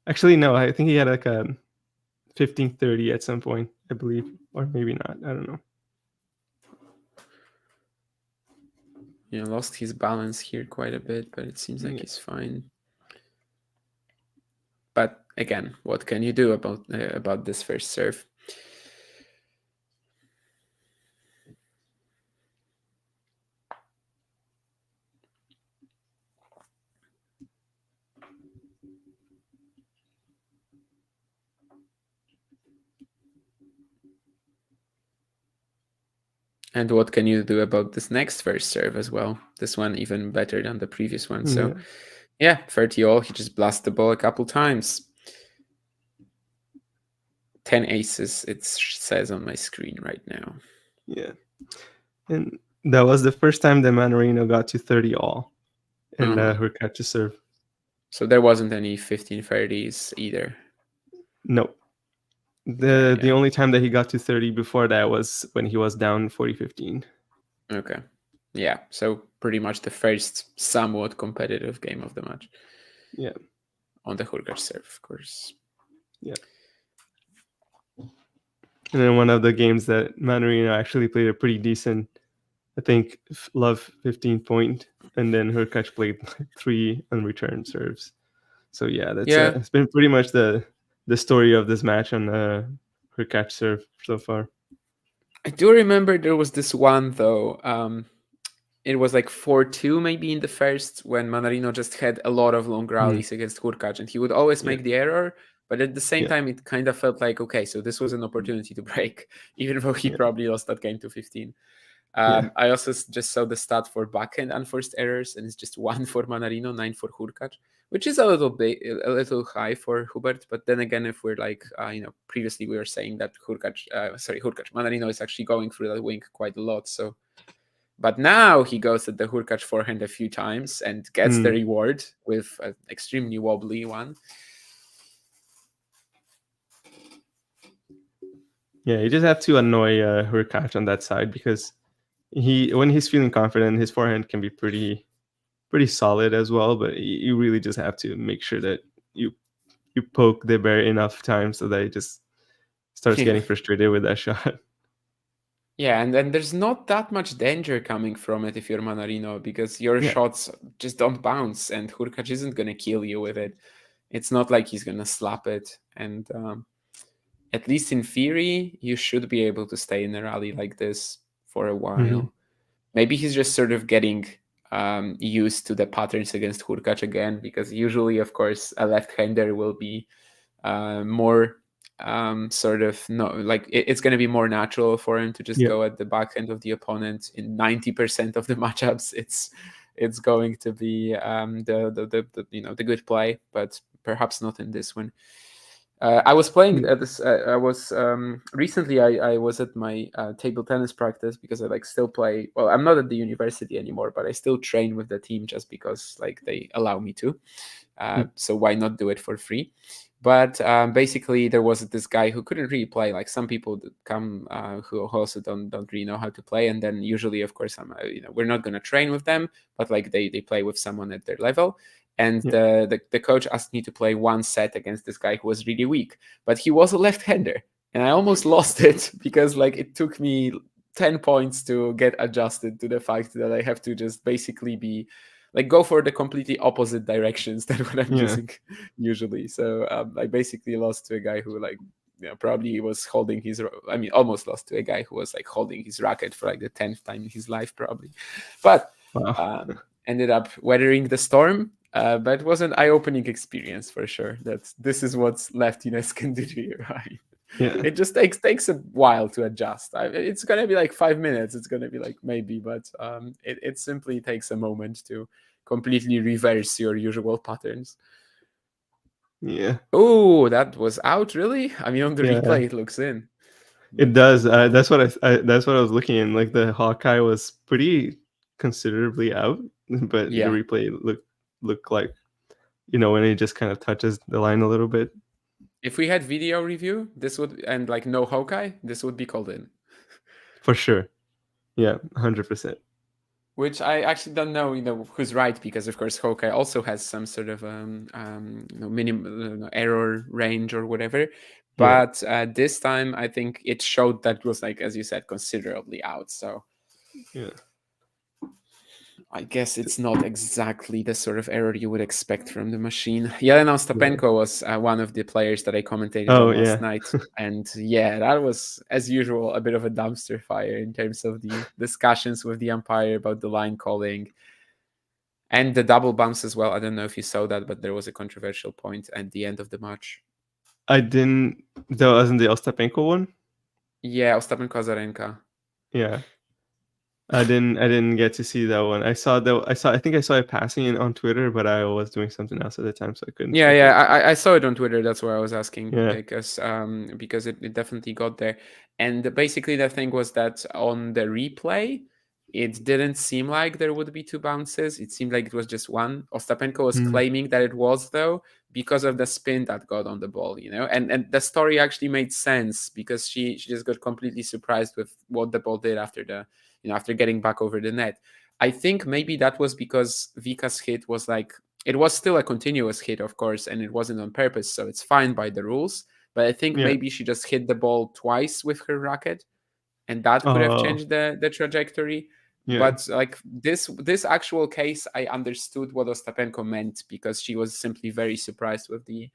Actually, no. I think he had like a 15-30 at some point, I believe, or maybe not. I don't know. Lost his balance here quite a bit, but it seems like he's fine. But again, what can you do about this first serve? And what can you do about this next first serve as well? This one even better than the previous one. So, 30 all. He just blasted the ball a couple times. 10 aces, it says on my screen right now. Yeah. And that was the first time that Mannarino got to 30 all in Hurkacz serve. So there wasn't any 15-30s either? No. The only time that he got to 30 before that was when he was down 40-15. Okay. Yeah, so pretty much the first somewhat competitive game of the match. Yeah. On the Hurkacz serve, of course. Yeah. And then one of the games that Mannarino actually played a pretty decent, I think, love 15 point, and then Hurkacz played 3 unreturned serves. So yeah, that's it's been pretty much the story of this match on Hurkacz serve so far. I do remember there was this one though. It was like 4-2 maybe in the first, when Mannarino just had a lot of long rallies against Hurkacz, and he would always make the error. But at the same time, it kind of felt like, okay, so this was an opportunity to break, even though he probably lost that game to 15. I also just saw the stat for backhand unforced errors, and it's just 1 for Mannarino, 9 for Hurkacz, which is a little high for Hubert. But then again, if we're like, previously we were saying that Mannarino is actually going through that wing quite a lot. So, but now he goes at the Hurkacz forehand a few times and gets the reward with an extremely wobbly one. Yeah, you just have to annoy Hurkacz on that side, because when he's feeling confident, his forehand can be pretty solid as well. But you really just have to make sure that you you poke the bear enough times so that he just starts Yeah. getting frustrated with that shot. Yeah, and then there's not that much danger coming from it if you're Mannarino, because your Yeah. shots just don't bounce, and Hurkacz isn't gonna kill you with it. It's not like he's gonna slap it, and at least in theory, you should be able to stay in a rally like this for a Hmm. while. Maybe he's just sort of getting used to the patterns against Hurkacz again, because usually, of course, a left-hander will be more sort of no, like it's going to be more natural for him to just Yeah. go at the backhand of the opponent. In 90% of the matchups, it's going to be the the good play, but perhaps not in this one. I was playing at this. I was recently. I was at my table tennis practice because I like still play. Well, I'm not at the university anymore, but I still train with the team just because like they allow me to. So why not do it for free? But basically, there was this guy who couldn't really play. Like some people that come who also don't really know how to play, and then usually, of course, we're not gonna train with them, but like they play with someone at their level. And Yeah. the coach asked me to play one set against this guy who was really weak, but he was a left-hander, and I almost lost it because like it took me 10 points to get adjusted to the fact that I have to just basically be like go for the completely opposite directions than what I'm Yeah. using usually. So I basically lost to a guy who like probably was holding his. I mean, almost lost to a guy who was like holding his racket for like the 10th time in his life probably, but Wow. ended up weathering the storm. But it was an eye-opening experience for sure. That this is what leftiness can do to you, right? Yeah. It just takes a while to adjust. It's gonna be like 5 minutes. It's gonna be like maybe, but it simply takes a moment to completely reverse your usual patterns. Yeah. Oh, that was out, really? I mean, on the Yeah. replay, it looks in, It but does. That's what I was looking in. Like the Hawkeye was pretty considerably out, but the yeah. replay looked like, when it just kind of touches the line a little bit. If we had video review, this would and like no Hawkeye, this would be called in. For sure. Yeah, 100%. Which I actually don't know, who's right, because of course Hawkeye also has some sort of minimum error range or whatever. Yeah. But this time, I think it showed that was like, as you said, considerably out. So Yeah. I guess it's not exactly the sort of error you would expect from the machine. Jelena Yeah. Ostapenko was one of the players that I commentated Oh, on last yeah. night. And yeah, that was, as usual, a bit of a dumpster fire in terms of the discussions with the umpire about the line calling and the double bumps as well. I don't know if you saw that, but there was a controversial point at the end of the match. I didn't. That wasn't the Ostapenko one. Yeah, Ostapenko Azarenka. Yeah. I didn't get to see that one. I saw that. I think I saw it passing in on Twitter, but I was doing something else at the time, so I couldn't Yeah, check yeah, it. I saw it on Twitter. That's why I was asking Yeah. because it definitely got there. And basically, the thing was that on the replay, it didn't seem like there would be two bounces. It seemed like it was just one. Ostapenko was Mm. claiming that it was though because of the spin that got on the ball, and the story actually made sense because she just got completely surprised with what the ball did after after getting back over the net. I think maybe that was because Vika's hit was like it was still a continuous hit, of course, and it wasn't on purpose, so it's fine by the rules. But I think Yeah. maybe she just hit the ball twice with her racket, and that could have Oh. changed the trajectory. Yeah. But like this actual case, I understood what Ostapenko meant because she was simply very surprised with the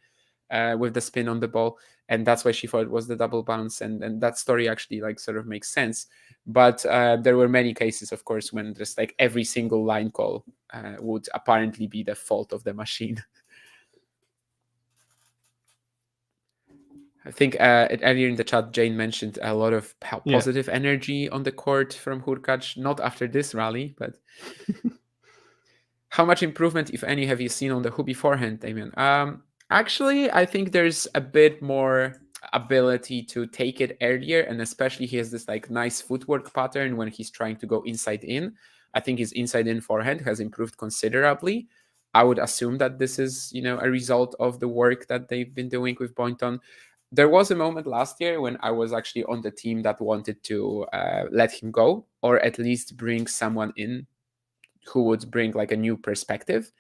spin on the ball, and that's why she thought it was the double bounce, and that story actually like sort of makes sense. But there were many cases, of course, when just like every single line call would apparently be the fault of the machine. I think earlier in the chat, Jane mentioned a lot of Yeah. positive energy on the court from Hurkacz. Not after this rally, but how much improvement, if any, have you seen on the Hubi forehand, Damien? Actually, I think there's a bit more ability to take it earlier, and especially he has this like nice footwork pattern when he's trying to go inside in. I think his inside in forehand has improved considerably. I would assume that this is, a result of the work that they've been doing with Boynton. there was a moment last year when I was actually on the team that wanted to let him go, or at least bring someone in who would bring like a new perspective.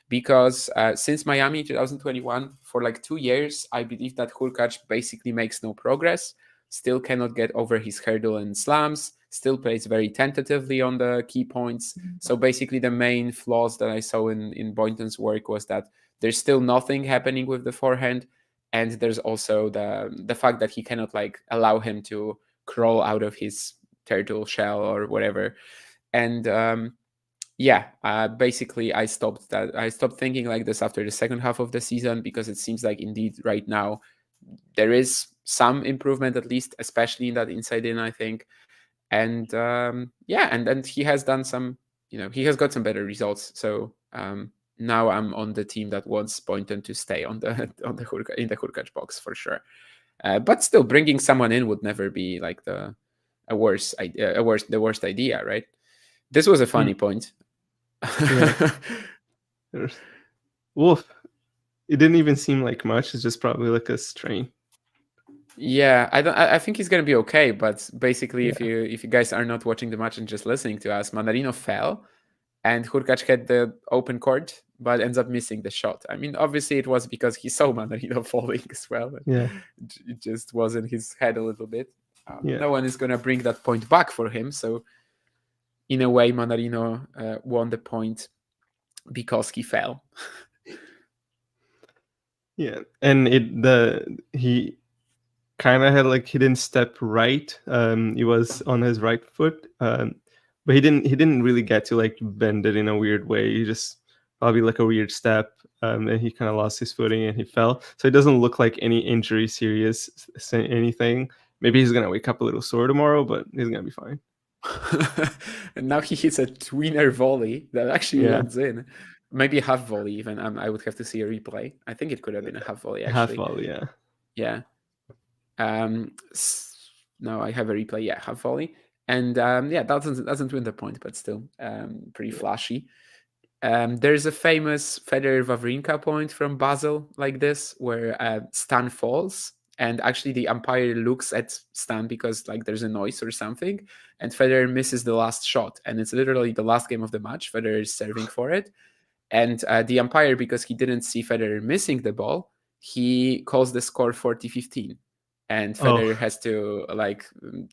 Because since Miami 2021, for like 2 years, I believe that Hurkacz basically makes no progress, still cannot get over his hurdle and slams, still plays very tentatively on the key points. So basically, the main flaws that I saw in Boynton's work was that there's still nothing happening with the forehand, and there's also the fact that he cannot like allow him to crawl out of his turtle shell or whatever. And basically I stopped thinking like this after the second half of the season, because it seems like indeed right now there is some improvement, at least especially in that inside in, I think. And and he has done some, he has got some better results. So now I'm on the team that wants Boynton to stay on the in the Hurkacz box for sure. But still, bringing someone in would never be like the worst idea, right? This was a funny point. Yeah. Wolf, it didn't even seem like much. It's just probably like a strain. Yeah, I think he's gonna be okay. But basically, if you guys are not watching the match and just listening to us, Mannarino fell, and Hurkacz had the open court, but ends up missing the shot. I mean, obviously, it was because he saw Mannarino falling as well. Yeah, it just was in his head a little bit. Yeah. No one is gonna bring that point back for him. So, in a way, Mannarino won the point because he fell. Yeah, and he kind of had like he didn't step right. He was on his right foot, but he didn't really get to like bend it in a weird way. He just probably like a weird step, and he kind of lost his footing and he fell. So it doesn't look like any injury, serious anything. Maybe he's gonna wake up a little sore tomorrow, but he's gonna be fine. And now he hits a tweener volley that actually lands in. Maybe a half volley even. I would have to see a replay. I think it could have been a half volley actually. Half volley, yeah. Yeah. No, I have a replay. Yeah, half volley. And that doesn't win the point, but still pretty flashy. There's a famous Federer Wawrinka point from Basel like this, where Stan falls, and actually the umpire looks at Stan because like there's a noise or something, and Federer misses the last shot, and it's literally the last game of the match. Federer is serving for it, and the umpire, because he didn't see Federer missing the ball, he calls the score 40-15. And Federer has to like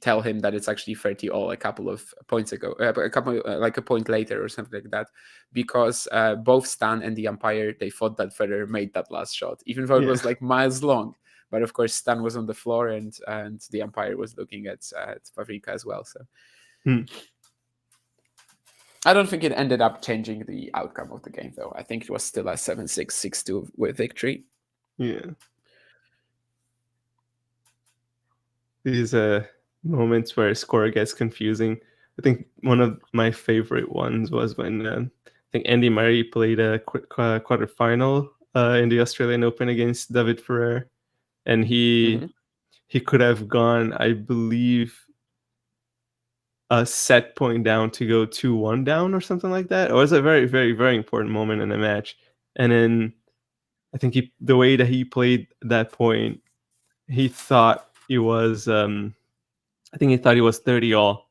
tell him that it's actually 30-all a couple of points ago, like a point later or something like that, because both Stan and the umpire, they thought that Federer made that last shot, even though it was like miles long. But of course, Stan was on the floor, and the umpire was looking at Wawrinka as well. So I don't think it ended up changing the outcome of the game, though. I think it was still a 7-6, 6-2 with victory. Yeah. These moments where score gets confusing. I think one of my favorite ones was when I think Andy Murray played a quarterfinal in the Australian Open against David Ferrer, and he could have gone, I believe, a set point down to go 2-1 down or something like that. It was a very, very, very important moment in the match. And then I think the way that he played that point, he thought it was I think he thought he was 30-all,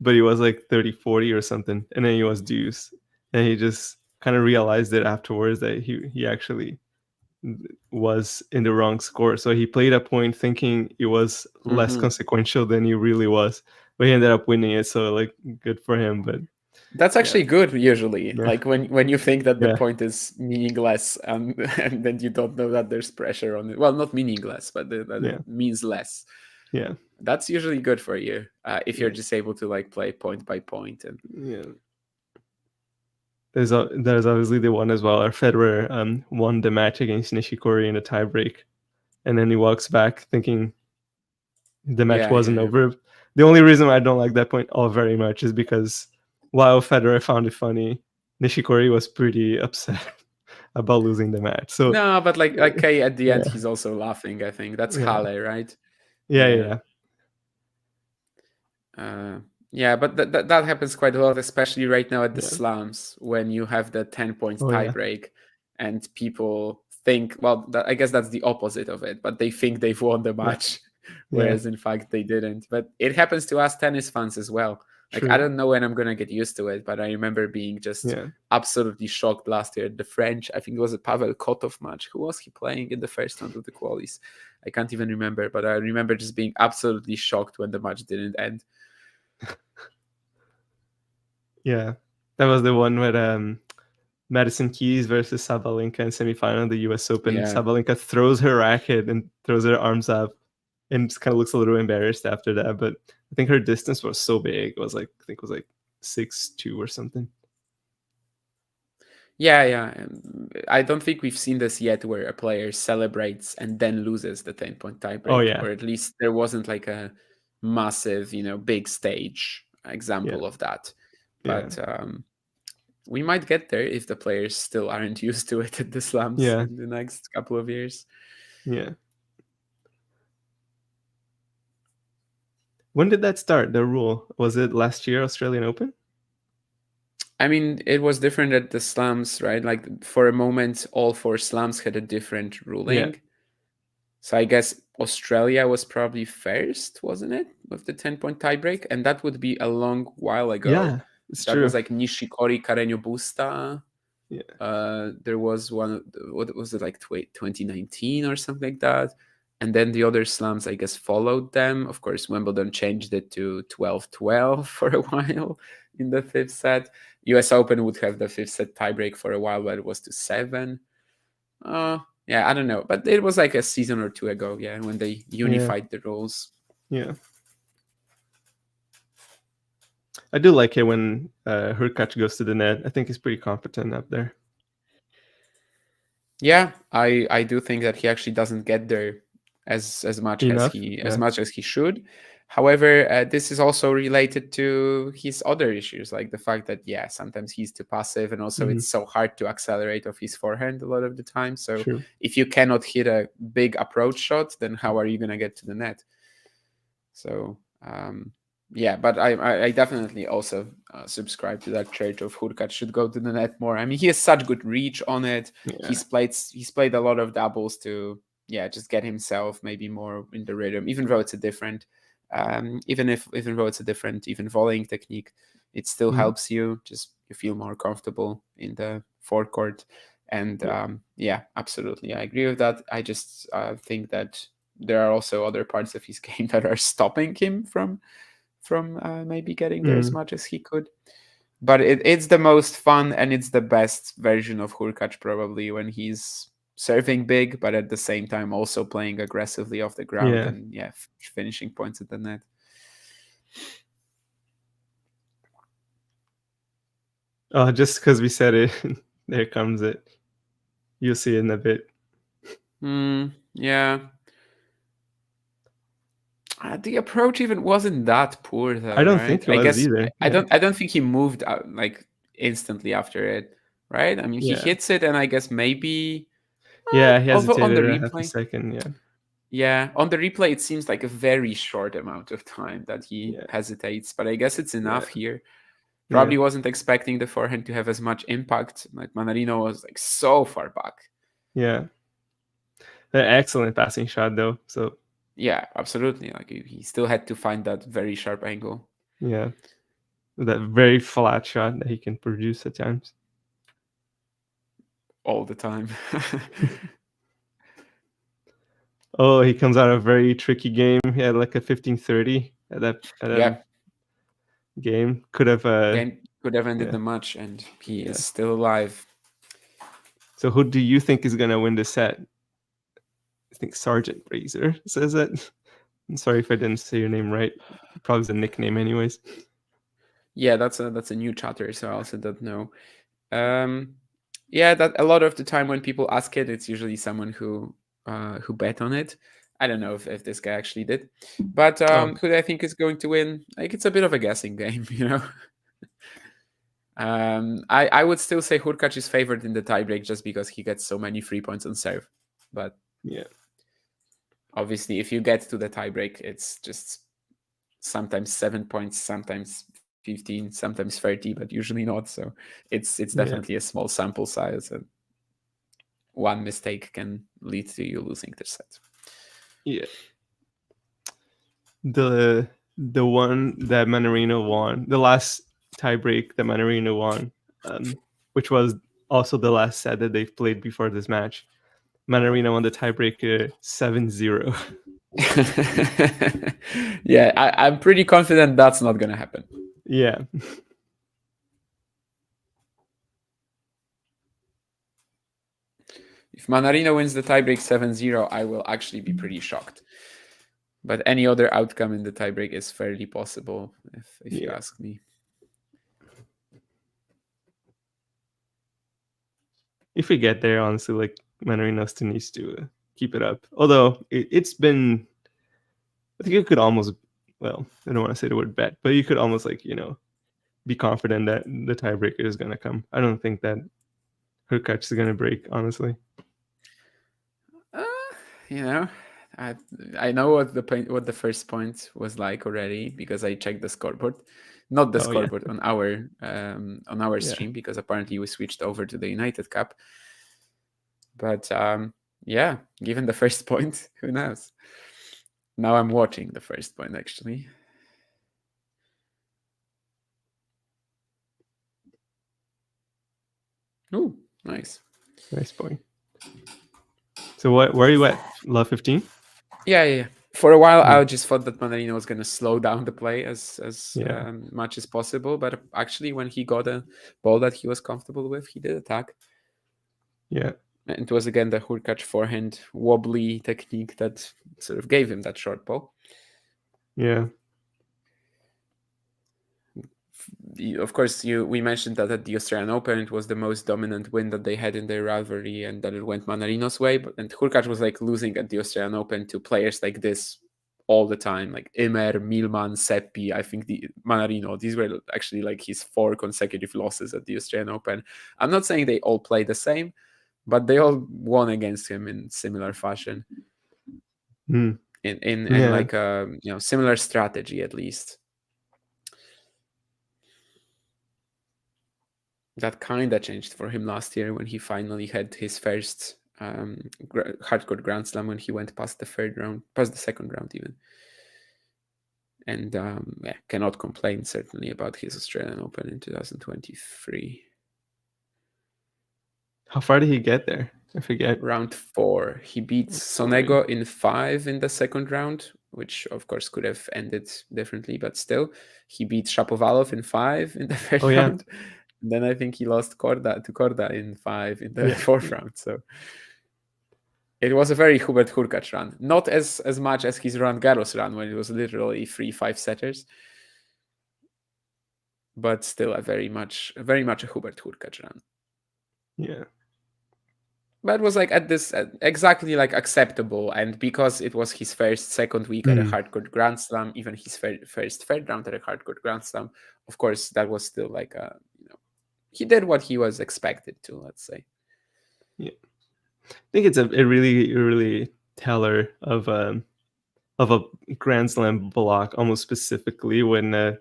but he was like 30-40 or something, and then he was deuce, and he just kind of realized it afterwards that he actually was in the wrong score. So he played a point thinking it was less consequential than he really was, but he ended up winning it. So like, good for him. But that's actually good usually. Like when you think that the point is meaningless, and then you don't know that there's pressure on it. Well, not meaningless, but that it means less. Yeah, that's usually good for you if you're just able to like play point by point. And there's obviously the one as well. Our Federer won the match against Nishikori in a tiebreak, and then he walks back thinking the match wasn't over. The only reason I don't like that point all very much is because while Federer found it funny, Nishikori was pretty upset about losing the match. So no, but like Kay at the end, he's also laughing. I think that's Halle, right? Yeah. But that happens quite a lot, especially right now at the slams, when you have the 10 points tiebreak, and people think, well, I guess that's the opposite of it, but they think they've won the Yeah. match, Yeah. whereas in fact they didn't. But it happens to us tennis fans as well. Like, I True. don't know when I'm gonna get used to it, but I remember being just Yeah. absolutely shocked last year. The French, I think it was a Pavel Kotov match. Who was he playing in the first round of the qualies? I can't even remember, but I remember just being absolutely shocked when the match didn't end. Yeah. That was the one where Madison Keys versus Sabalenka in semifinal of the US Open. Yeah. Sabalenka throws her racket and throws her arms up and just kind of looks a little embarrassed after that. But I think her distance was so big. It was like, I think it was like 6-2 or something. Yeah. I don't think we've seen this yet where a player celebrates and then loses the 10-point tiebreak. Oh, yeah. Or at least there wasn't like a massive, big stage example of that. But we might get there if the players still aren't used to it at the slams in the next couple of years. Yeah. When did that start, the rule? Was it last year, Australian Open? I mean, it was different at the slams, right? Like for a moment, all 4 slams had a different ruling. Yeah. So I guess Australia was probably first, wasn't it? With the 10-point tiebreak. And that would be a long while ago. Yeah, it's that true. was like Nishikori Carreño Busta. Yeah. There was one, what was it, like 2019 or something like that. And then the other slams, I guess, followed them. Of course, Wimbledon changed it to 12-12 for a while in the 5th set. US Open would have the 5th set tiebreak for a while, but it was to 7. Yeah, I don't know. But it was like a season or 2 ago, when they unified the rules. Yeah. I do like it when Hurkacz goes to the net. I think he's pretty competent up there. Yeah, I do think that he actually doesn't get there as much Enough, as much as he should. However, this is also related to his other issues, like the fact that sometimes he's too passive, and also it's so hard to accelerate off his forehand a lot of the time. So if you cannot hit a big approach shot, then how are you gonna get to the net? So but I definitely also subscribe to that church of Hurkacz should go to the net more. I mean, he has such good reach on it. Yeah. He's played a lot of doubles to just get himself maybe more in the rhythm, even though it's a different even though it's a different volleying technique, it still helps you. Just you feel more comfortable in the forecourt. And absolutely, I agree with that. I just think that there are also other parts of his game that are stopping him from maybe getting there as much as he could. But it's the most fun and it's the best version of Hurkacz probably when he's serving big, but at the same time also playing aggressively off the ground and finishing points at the net. Oh, just because we said it, there comes it. You'll see it in a bit. Yeah. The approach even wasn't that poor though. I don't right? think it was either. I don't think he moved out like instantly after it, right? I mean, he hits it, and I guess maybe. He hesitated on the a half a replay, second. Yeah, on the replay, it seems like a very short amount of time that he hesitates, but I guess it's enough here. Probably wasn't expecting the forehand to have as much impact. Like Mannarino was like so far back. Yeah. An excellent passing shot though. So yeah, absolutely. Like he still had to find that very sharp angle. Yeah. That very flat shot that he can produce at times. All the time. Oh, he comes out of a very tricky game. He had like a 15-30 at that game. Could have ended the match, and he is still alive. So who do you think is gonna win the set? I think Sergeant Razor says it. I'm sorry if I didn't say your name right. Probably the nickname anyways. Yeah, that's a new chatter, so I also don't know. That a lot of the time when people ask it, it's usually someone who bet on it. I don't know if this guy actually did, but who do I think is going to win? Like, it's a bit of a guessing game, I would still say Hurkacz is favored in the tiebreak just because he gets so many free points on serve. But obviously, if you get to the tiebreak, it's just sometimes 7 points, sometimes 15, sometimes 30, but usually not. So it's definitely a small sample size. one mistake can lead to you losing the set. Yeah. The one that Mannarino won, the last tiebreak that Mannarino won, which was also the last set that they've played before this match. Mannarino won the tiebreaker 7-0. Yeah, I'm pretty confident that's not gonna happen. Yeah. If Mannarino wins the tiebreak 7-0, I will actually be pretty shocked. But any other outcome in the tiebreak is fairly possible, if you ask me. If we get there, honestly, like Mannarino still needs to keep it up. Although it's been, I think you could almost, well, I don't want to say the word bet, but you could almost like, be confident that the tiebreaker is going to come. I don't think that Hurkacz is going to break, honestly. I know what the first point was like already because I checked the scoreboard, not the scoreboard on our stream, because apparently we switched over to the United Cup. But yeah, given the first point, who knows? Now I'm watching the first point actually. Oh, nice point. So where are you at? Love 15? Yeah. For a while, I just thought that Mannarino was going to slow down the play as much as possible. But actually, when he got a ball that he was comfortable with, he did attack. Yeah. And it was, again, the Hurkacz forehand wobbly technique that sort of gave him that short ball. Yeah. Of course, we mentioned that at the Australian Open, it was the most dominant win that they had in their rivalry, and that it went Mannarino's way. And Hurkacz was like losing at the Australian Open to players like this all the time, like Imer, Milman, Seppi. I think the Mannarino. These were actually like his 4 consecutive losses at the Australian Open. I'm not saying they all play the same, but they all won against him in similar fashion. In like a similar strategy at least. That kind of changed for him last year when he finally had his first hardcourt Grand Slam, when he went past the second round even. And cannot complain certainly about his Australian Open in 2023. How far did he get there? I forget. Round 4. He beat Sonego in 5 in the second round, which of course could have ended differently, but still. He beat Shapovalov in 5 in the third round. Then I think he lost to Korda in 5 in the fourth round. So it was a very Hubert Hurkacz run. Not as much as his Roland Garros run, when it was literally 3 5-setters. But still very much a Hubert Hurkacz run. Yeah. But it was like exactly like acceptable. And because it was his second week at a hardcourt Grand Slam, even his first third round at a hardcourt Grand Slam, of course, that was still like he did what he was expected to, let's say. Yeah, I think it's a really, really teller of a Grand Slam block, almost specifically when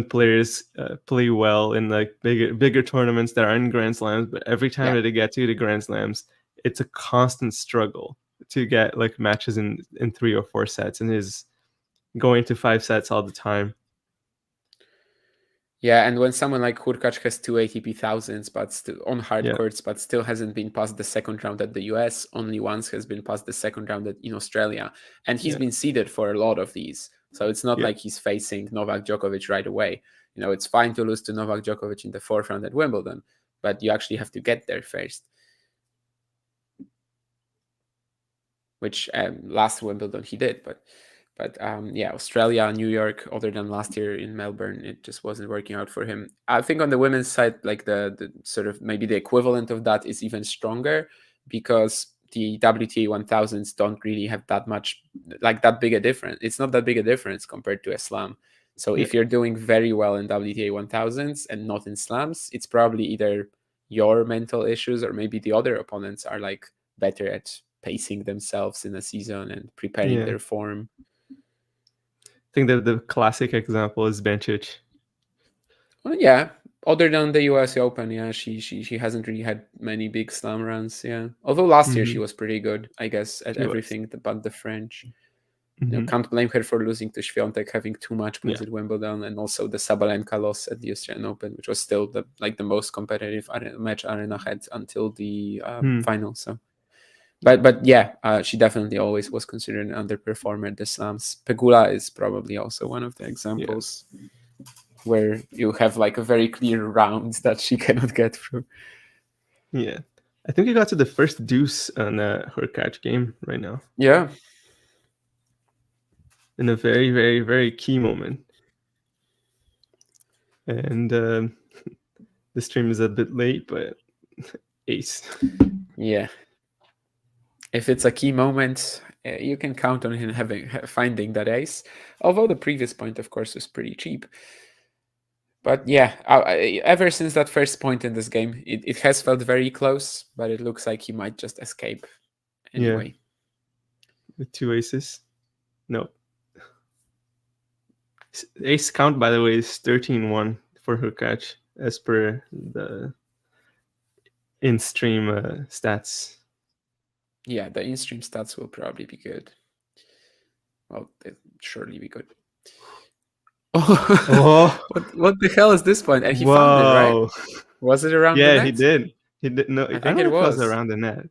players play well in like bigger tournaments that are in Grand Slams, but every time that they get to the Grand Slams, it's a constant struggle to get like matches in 3 or 4 sets, and is going to 5 sets all the time. Yeah, and when someone like Hurkacz has 2 ATP thousands, but still on hard courts, but still hasn't been past the second round at the US, only once has been past the second round in Australia, and he's been seeded for a lot of these. So it's not like he's facing Novak Djokovic right away. It's fine to lose to Novak Djokovic in the 4th round at Wimbledon, but you actually have to get there first. Which last Wimbledon he did, but Australia, New York, other than last year in Melbourne, it just wasn't working out for him. I think on the women's side, like the sort of maybe the equivalent of that is even stronger, because the WTA 1000s don't really have that big a difference. It's not that big a difference compared to a slam. So if you're doing very well in WTA 1000s and not in slams, it's probably either your mental issues or maybe the other opponents are like better at pacing themselves in a season and preparing their form. I think that the classic example is Bencic. Well, yeah, Other than the US Open, yeah, she hasn't really had many big slam runs. Yeah, although last year she was pretty good, I guess, at She was. everything but the French. Mhm. Can't blame her for losing to Świątek, having too much points Yeah. at Wimbledon, and also the Sabalenka loss at the Australian Open, which was still the most competitive match Arena had until the final. So, but yeah, she definitely always was considered an underperformer at the slams. Pegula is probably also one of the examples where you have like a very clear round that she cannot get through. Yeah. I think we got to the first deuce on a Hurkacz game right now. Yeah. In a very, very, very key moment. And the stream is a bit late, but ace. Yeah. If it's a key moment, you can count on him finding that ace. Although the previous point, of course, was pretty cheap. But yeah, ever since that first point in this game, it has felt very close, but it looks like he might just escape anyway. Yeah. With 2 aces. No. Ace count, by the way, is 13-1 for Hurkacz as per the in-stream stats. Yeah, the in-stream stats will probably be good. Well, they'll surely be good. Oh, what the hell is this point? And he found it, right? Was it around the net? Yeah, he did. He did. No, I think it was around the net.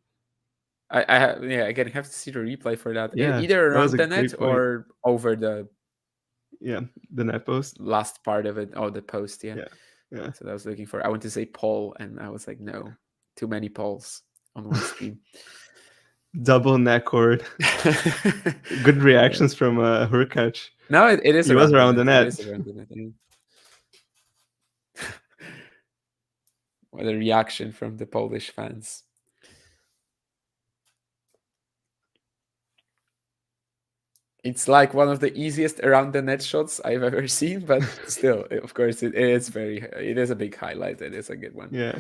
Again, have to see the replay for that. Yeah, Either that was around a the net great point. or over the the net post. Last part of it. Oh, the post. Yeah. Yeah. So I was looking for. I went to say pole, and I was like, no, too many poles on one stream. Double net cord. Good reactions from Hurkacz. No, it is. He was around the net. It is around the net. What a reaction from the Polish fans. It's like one of the easiest around the net shots I've ever seen, but still, of course, it is a big highlight. It is a good one. Yeah.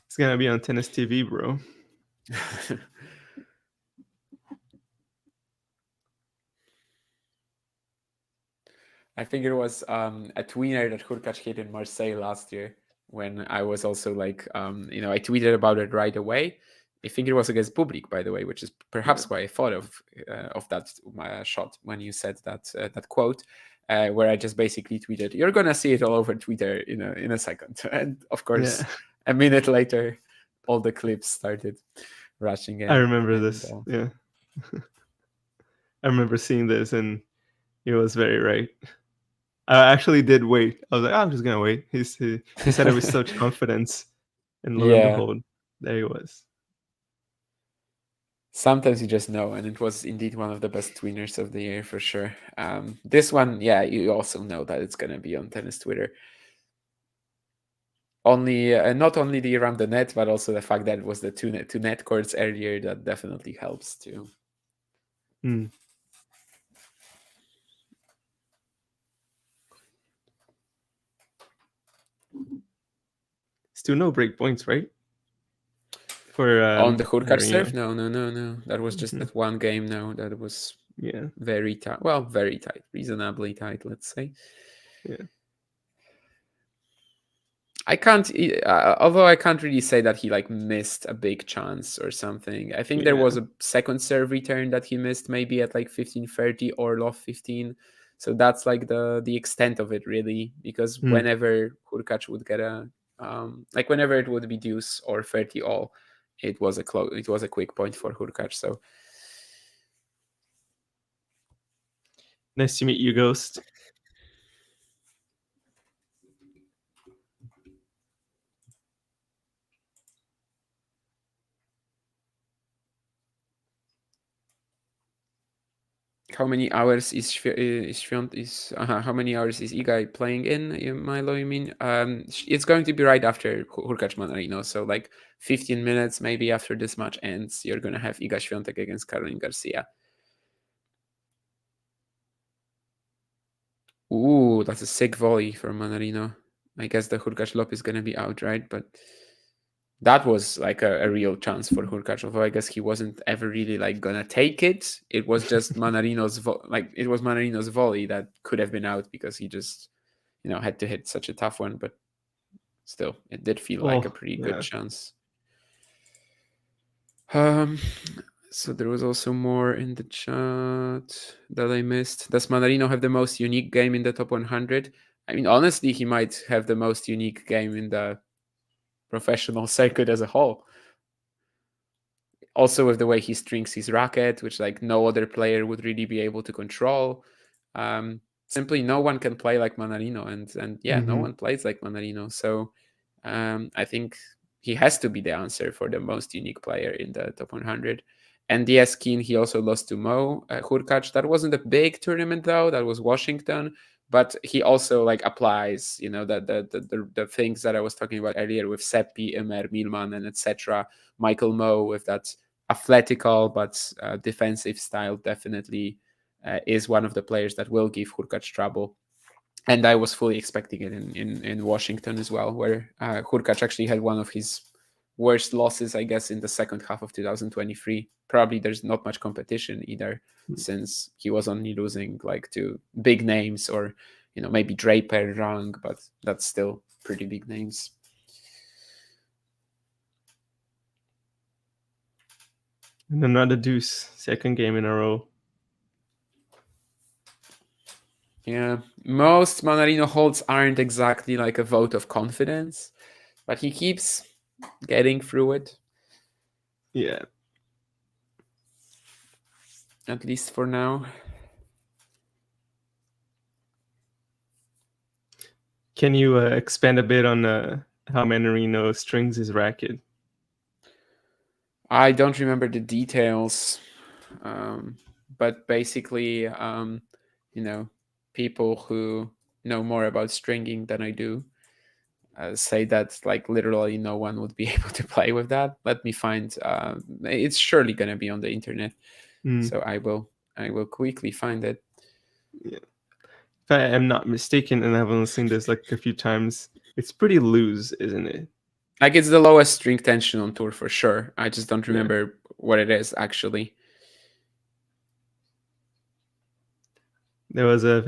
It's gonna be on Tennis TV, bro. I think it was a tweener that Hurkacz hit in Marseille last year when I was also like, I tweeted about it right away. I think it was against Bublik, by the way, which is perhaps why I thought of that shot when you said that quote, where I just basically tweeted, "You're gonna see it all over Twitter in a second." And of course, a minute later, all the clips started rushing in. I remember this. Yeah, I remember seeing this, and he was very right. I actually did wait. I was like, I'm just gonna wait. He said it with such confidence, and lo and behold, there he was. Sometimes you just know, and it was indeed one of the best tweeners of the year for sure. This one, you also know that it's gonna be on tennis Twitter. Not only the around the net, but also the fact that it was the two net courts earlier, that definitely helps too. Still no break points, right? For on the Hurkacz serve? No. That was just that one game. No, that was very tight. Well, very tight, reasonably tight, let's say. Yeah. I can't, although I can't really say that he like missed a big chance or something. I think there was a second serve return that he missed, maybe at like 15-30 or loft 15. So that's like the extent of it, really, because whenever Hurkacz would get whenever it would be deuce or 30 all, it was a quick point for Hurkacz. So nice to meet you, Ghost. How many hours is how many hours is Iga playing in Milo? You mean? It's going to be right after Hurkacz Mannarino, so like 15 minutes maybe after this match ends, you're gonna have Iga Świątek against Caroline Garcia. Ooh, that's a sick volley from Mannarino. I guess the Hurkacz lob is gonna be out, right? But that was like a real chance for Hurkacz, although I guess he wasn't ever really like gonna take it. It was just Mannarino's volley that could have been out because he just had to hit such a tough one, but still, it did feel like a pretty good yeah. chance. So there was also more in the chat that I missed. Does Mannarino have the most unique game in the top 100? I mean, honestly, he might have the most unique game in the professional circuit as a whole. Also, with the way he strings his racket, which like no other player would really be able to control. Simply, no one can play like Mannarino, and yeah, no one plays like Mannarino. So I think he has to be the answer for the most unique player in the top 100. And yes, Keen, he also lost to Mo Hurkacz. That wasn't a big tournament though. That was Washington. But he also like applies, the things that I was talking about earlier with Seppi, Emer, Milman, and etc. Michael Mo with that athletical but defensive style definitely is one of the players that will give Hurkacz trouble. And I was fully expecting it in Washington as well, where Hurkacz actually had one of his worst losses, I guess, in the second half of 2023. Probably there's not much competition either, since he was only losing like to big names or, maybe Draper, Rang, but that's still pretty big names. And another deuce, second game in a row. Yeah, most Mannarino holds aren't exactly like a vote of confidence, but he keeps getting through it. Yeah. At least for now. Can you expand a bit on how Mannarino strings his racket? I don't remember the details, but basically, people who know more about stringing than I do say that like literally no one would be able to play with that. Let me find. It's surely gonna be on the internet, so I will quickly find it. Yeah. If I am not mistaken, and I've only seen this like a few times, it's pretty loose, isn't it? Like it's the lowest string tension on tour for sure. I just don't remember what it is actually. There was a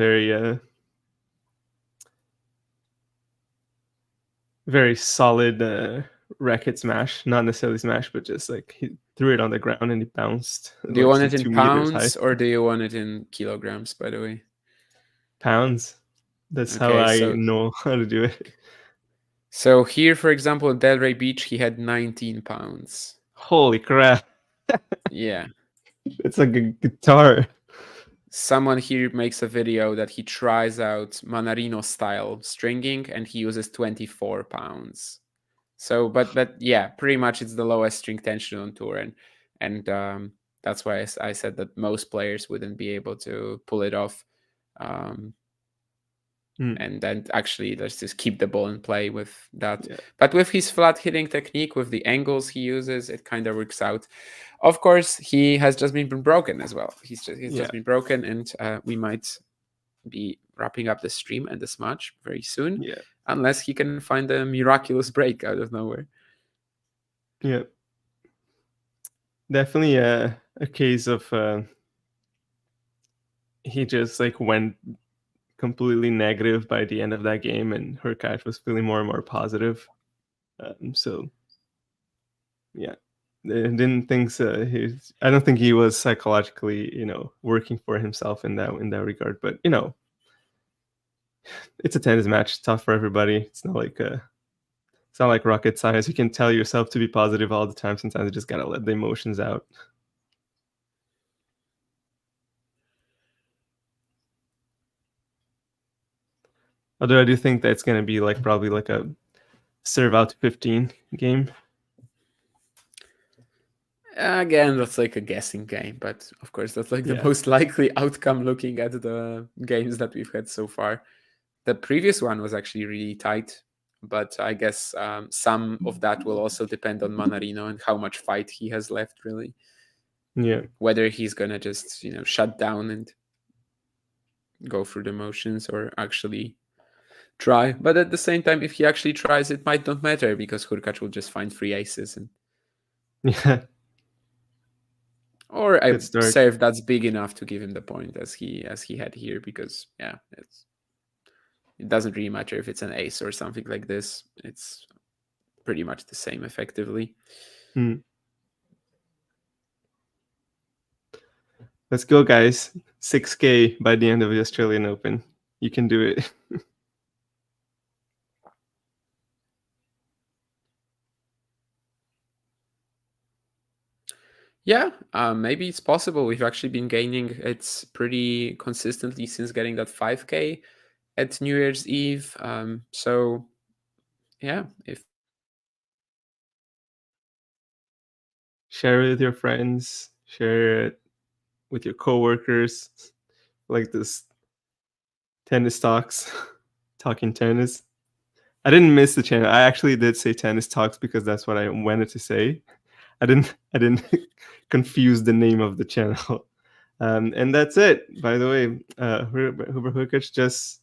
very solid racket smash, not necessarily smash, but just like he threw it on the ground and it bounced. Do you Like want it in 2 meters high. pounds or do you want it in kilograms, by the way? Pounds. That's how Okay, I know how to do it. So here, for example, at Delray Beach, he had 19 pounds. Holy crap. Yeah. It's like a guitar. Someone here makes a video that he tries out Mannarino style stringing and he uses 24 pounds. So, but yeah, pretty much it's the lowest string tension on tour, and that's why I said that most players wouldn't be able to pull it off. And then actually let's just keep the ball in play with that. Yeah. But with his flat hitting technique, with the angles he uses, it kind of works out. Of course, he has just been broken as well. He's just been broken, and we might be wrapping up the stream and this match very soon, unless he can find a miraculous break out of nowhere. Yeah, definitely a case of he just like went completely negative by the end of that game, and Hurkacz was feeling more and more positive. So yeah, I didn't think so. I don't think he was psychologically, working for himself in that regard. But it's a tennis match, tough for everybody. It's not like rocket science. You can tell yourself to be positive all the time. Sometimes you just gotta let the emotions out. Although I do think that's going to be probably like a serve out to 15 game. Again, that's like a guessing game, but of course that's like the most likely outcome looking at the games that we've had so far. The previous one was actually really tight, but I guess some of that will also depend on Mannarino and how much fight he has left, really. Yeah. Whether he's gonna just shut down and go through the motions or actually try. But at the same time, if he actually tries, it might not matter because Hurkacz will just find 3 aces and or a serve that's big enough to give him the point as he had here, because it's it doesn't really matter if it's an ace or something like this. It's pretty much the same effectively. Let's go, guys. 6K by the end of the Australian Open. You can do it. Yeah, maybe it's possible. We've actually been gaining it pretty consistently since getting that 5K at New Year's Eve. So yeah, if Share it with your friends. Share it with your coworkers. Like this tennis talks, talking tennis. I didn't miss the channel. I actually did say tennis talks because that's what I wanted to say. I didn't confuse the name of the channel. And that's it. By the way, Hubert Hurkacz just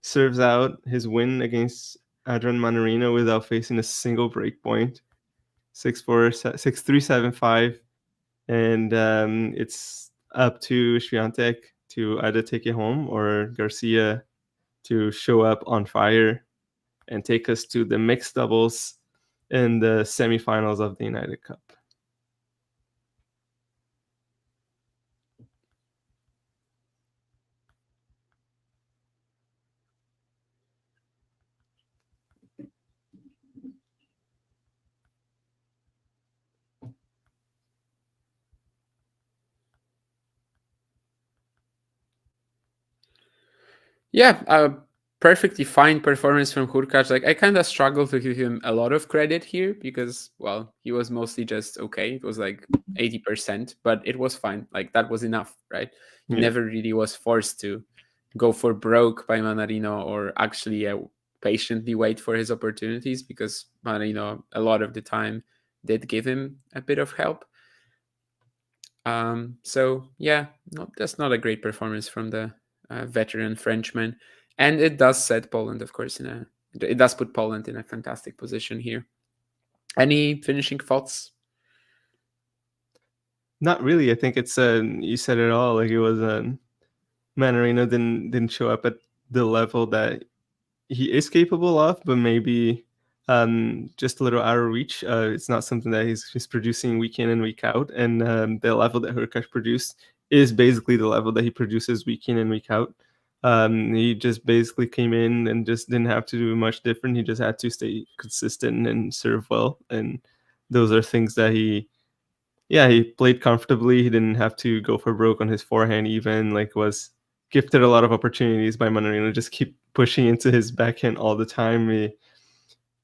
serves out his win against Adrian Mannarino without facing a single break point. 6-4, 6-3, 7-5. And it's up to Swiatek to either take it home or Garcia to show up on fire and take us to the mixed doubles in the semifinals of the United Cup. yeah, perfectly fine performance from Hurkacz. Like I kind of struggle to give him a lot of credit here because, well, he was mostly just okay. It was like 80%, but it was fine. Like that was enough, right? He Yeah. never really was forced to go for broke by Mannarino or actually patiently wait for his opportunities because Mannarino a lot of the time did give him a bit of help. So yeah, that's not a great performance from the veteran Frenchman, and it does set Poland, of course, it does put Poland in a fantastic position here. Any finishing thoughts? Not really. I think it's you said it all. Like it was Mannarino didn't show up at the level that he is capable of, but maybe just a little out of reach. It's not something that he's producing week in and week out, and the level that Hurkacz produced is basically the level that he produces week in and week out. He just basically came in and just didn't have to do much different. He just had to stay consistent and serve well, and those are things that he played comfortably. He didn't have to go for broke on his forehand even, like was gifted a lot of opportunities by Mannarino, just keep pushing into his backhand all the time. Maybe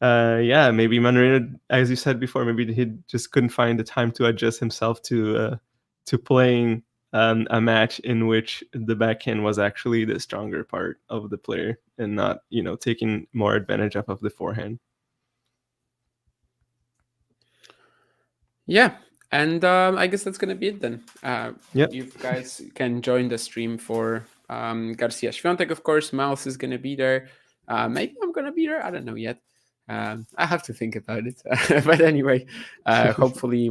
Mannarino, as you said before, maybe he just couldn't find the time to adjust himself to playing a match in which the backhand was actually the stronger part of the player and not, taking more advantage of the forehand. Yeah, and I guess that's gonna be it then. Yep. You guys can join the stream for Garcia Świątek, of course. Miles is gonna be there. Maybe I'm gonna be there. I don't know yet. I have to think about it. But anyway, hopefully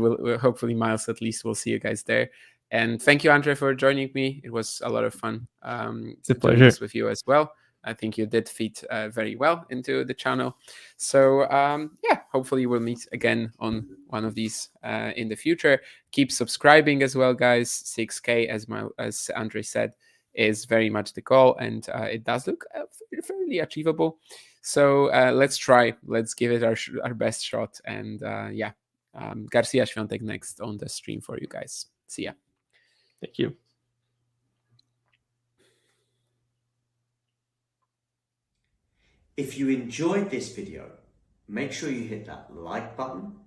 Miles at least will see you guys there. And thank you, Andre, for joining me. It was a lot of fun. It's a doing pleasure. this with you as well. I think you did fit very well into the channel. So yeah, hopefully we'll meet again on one of these in the future. Keep subscribing as well, guys. 6K, as Andre said, is very much the goal, and it does look fairly achievable. So let's try. Let's give it our best shot. And yeah, Garcia Świątek next on the stream for you guys. See ya. Thank you. If you enjoyed this video, make sure you hit that like button.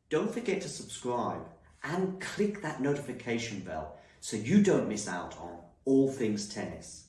Don't forget to subscribe and click that notification bell so you don't miss out on all things tennis.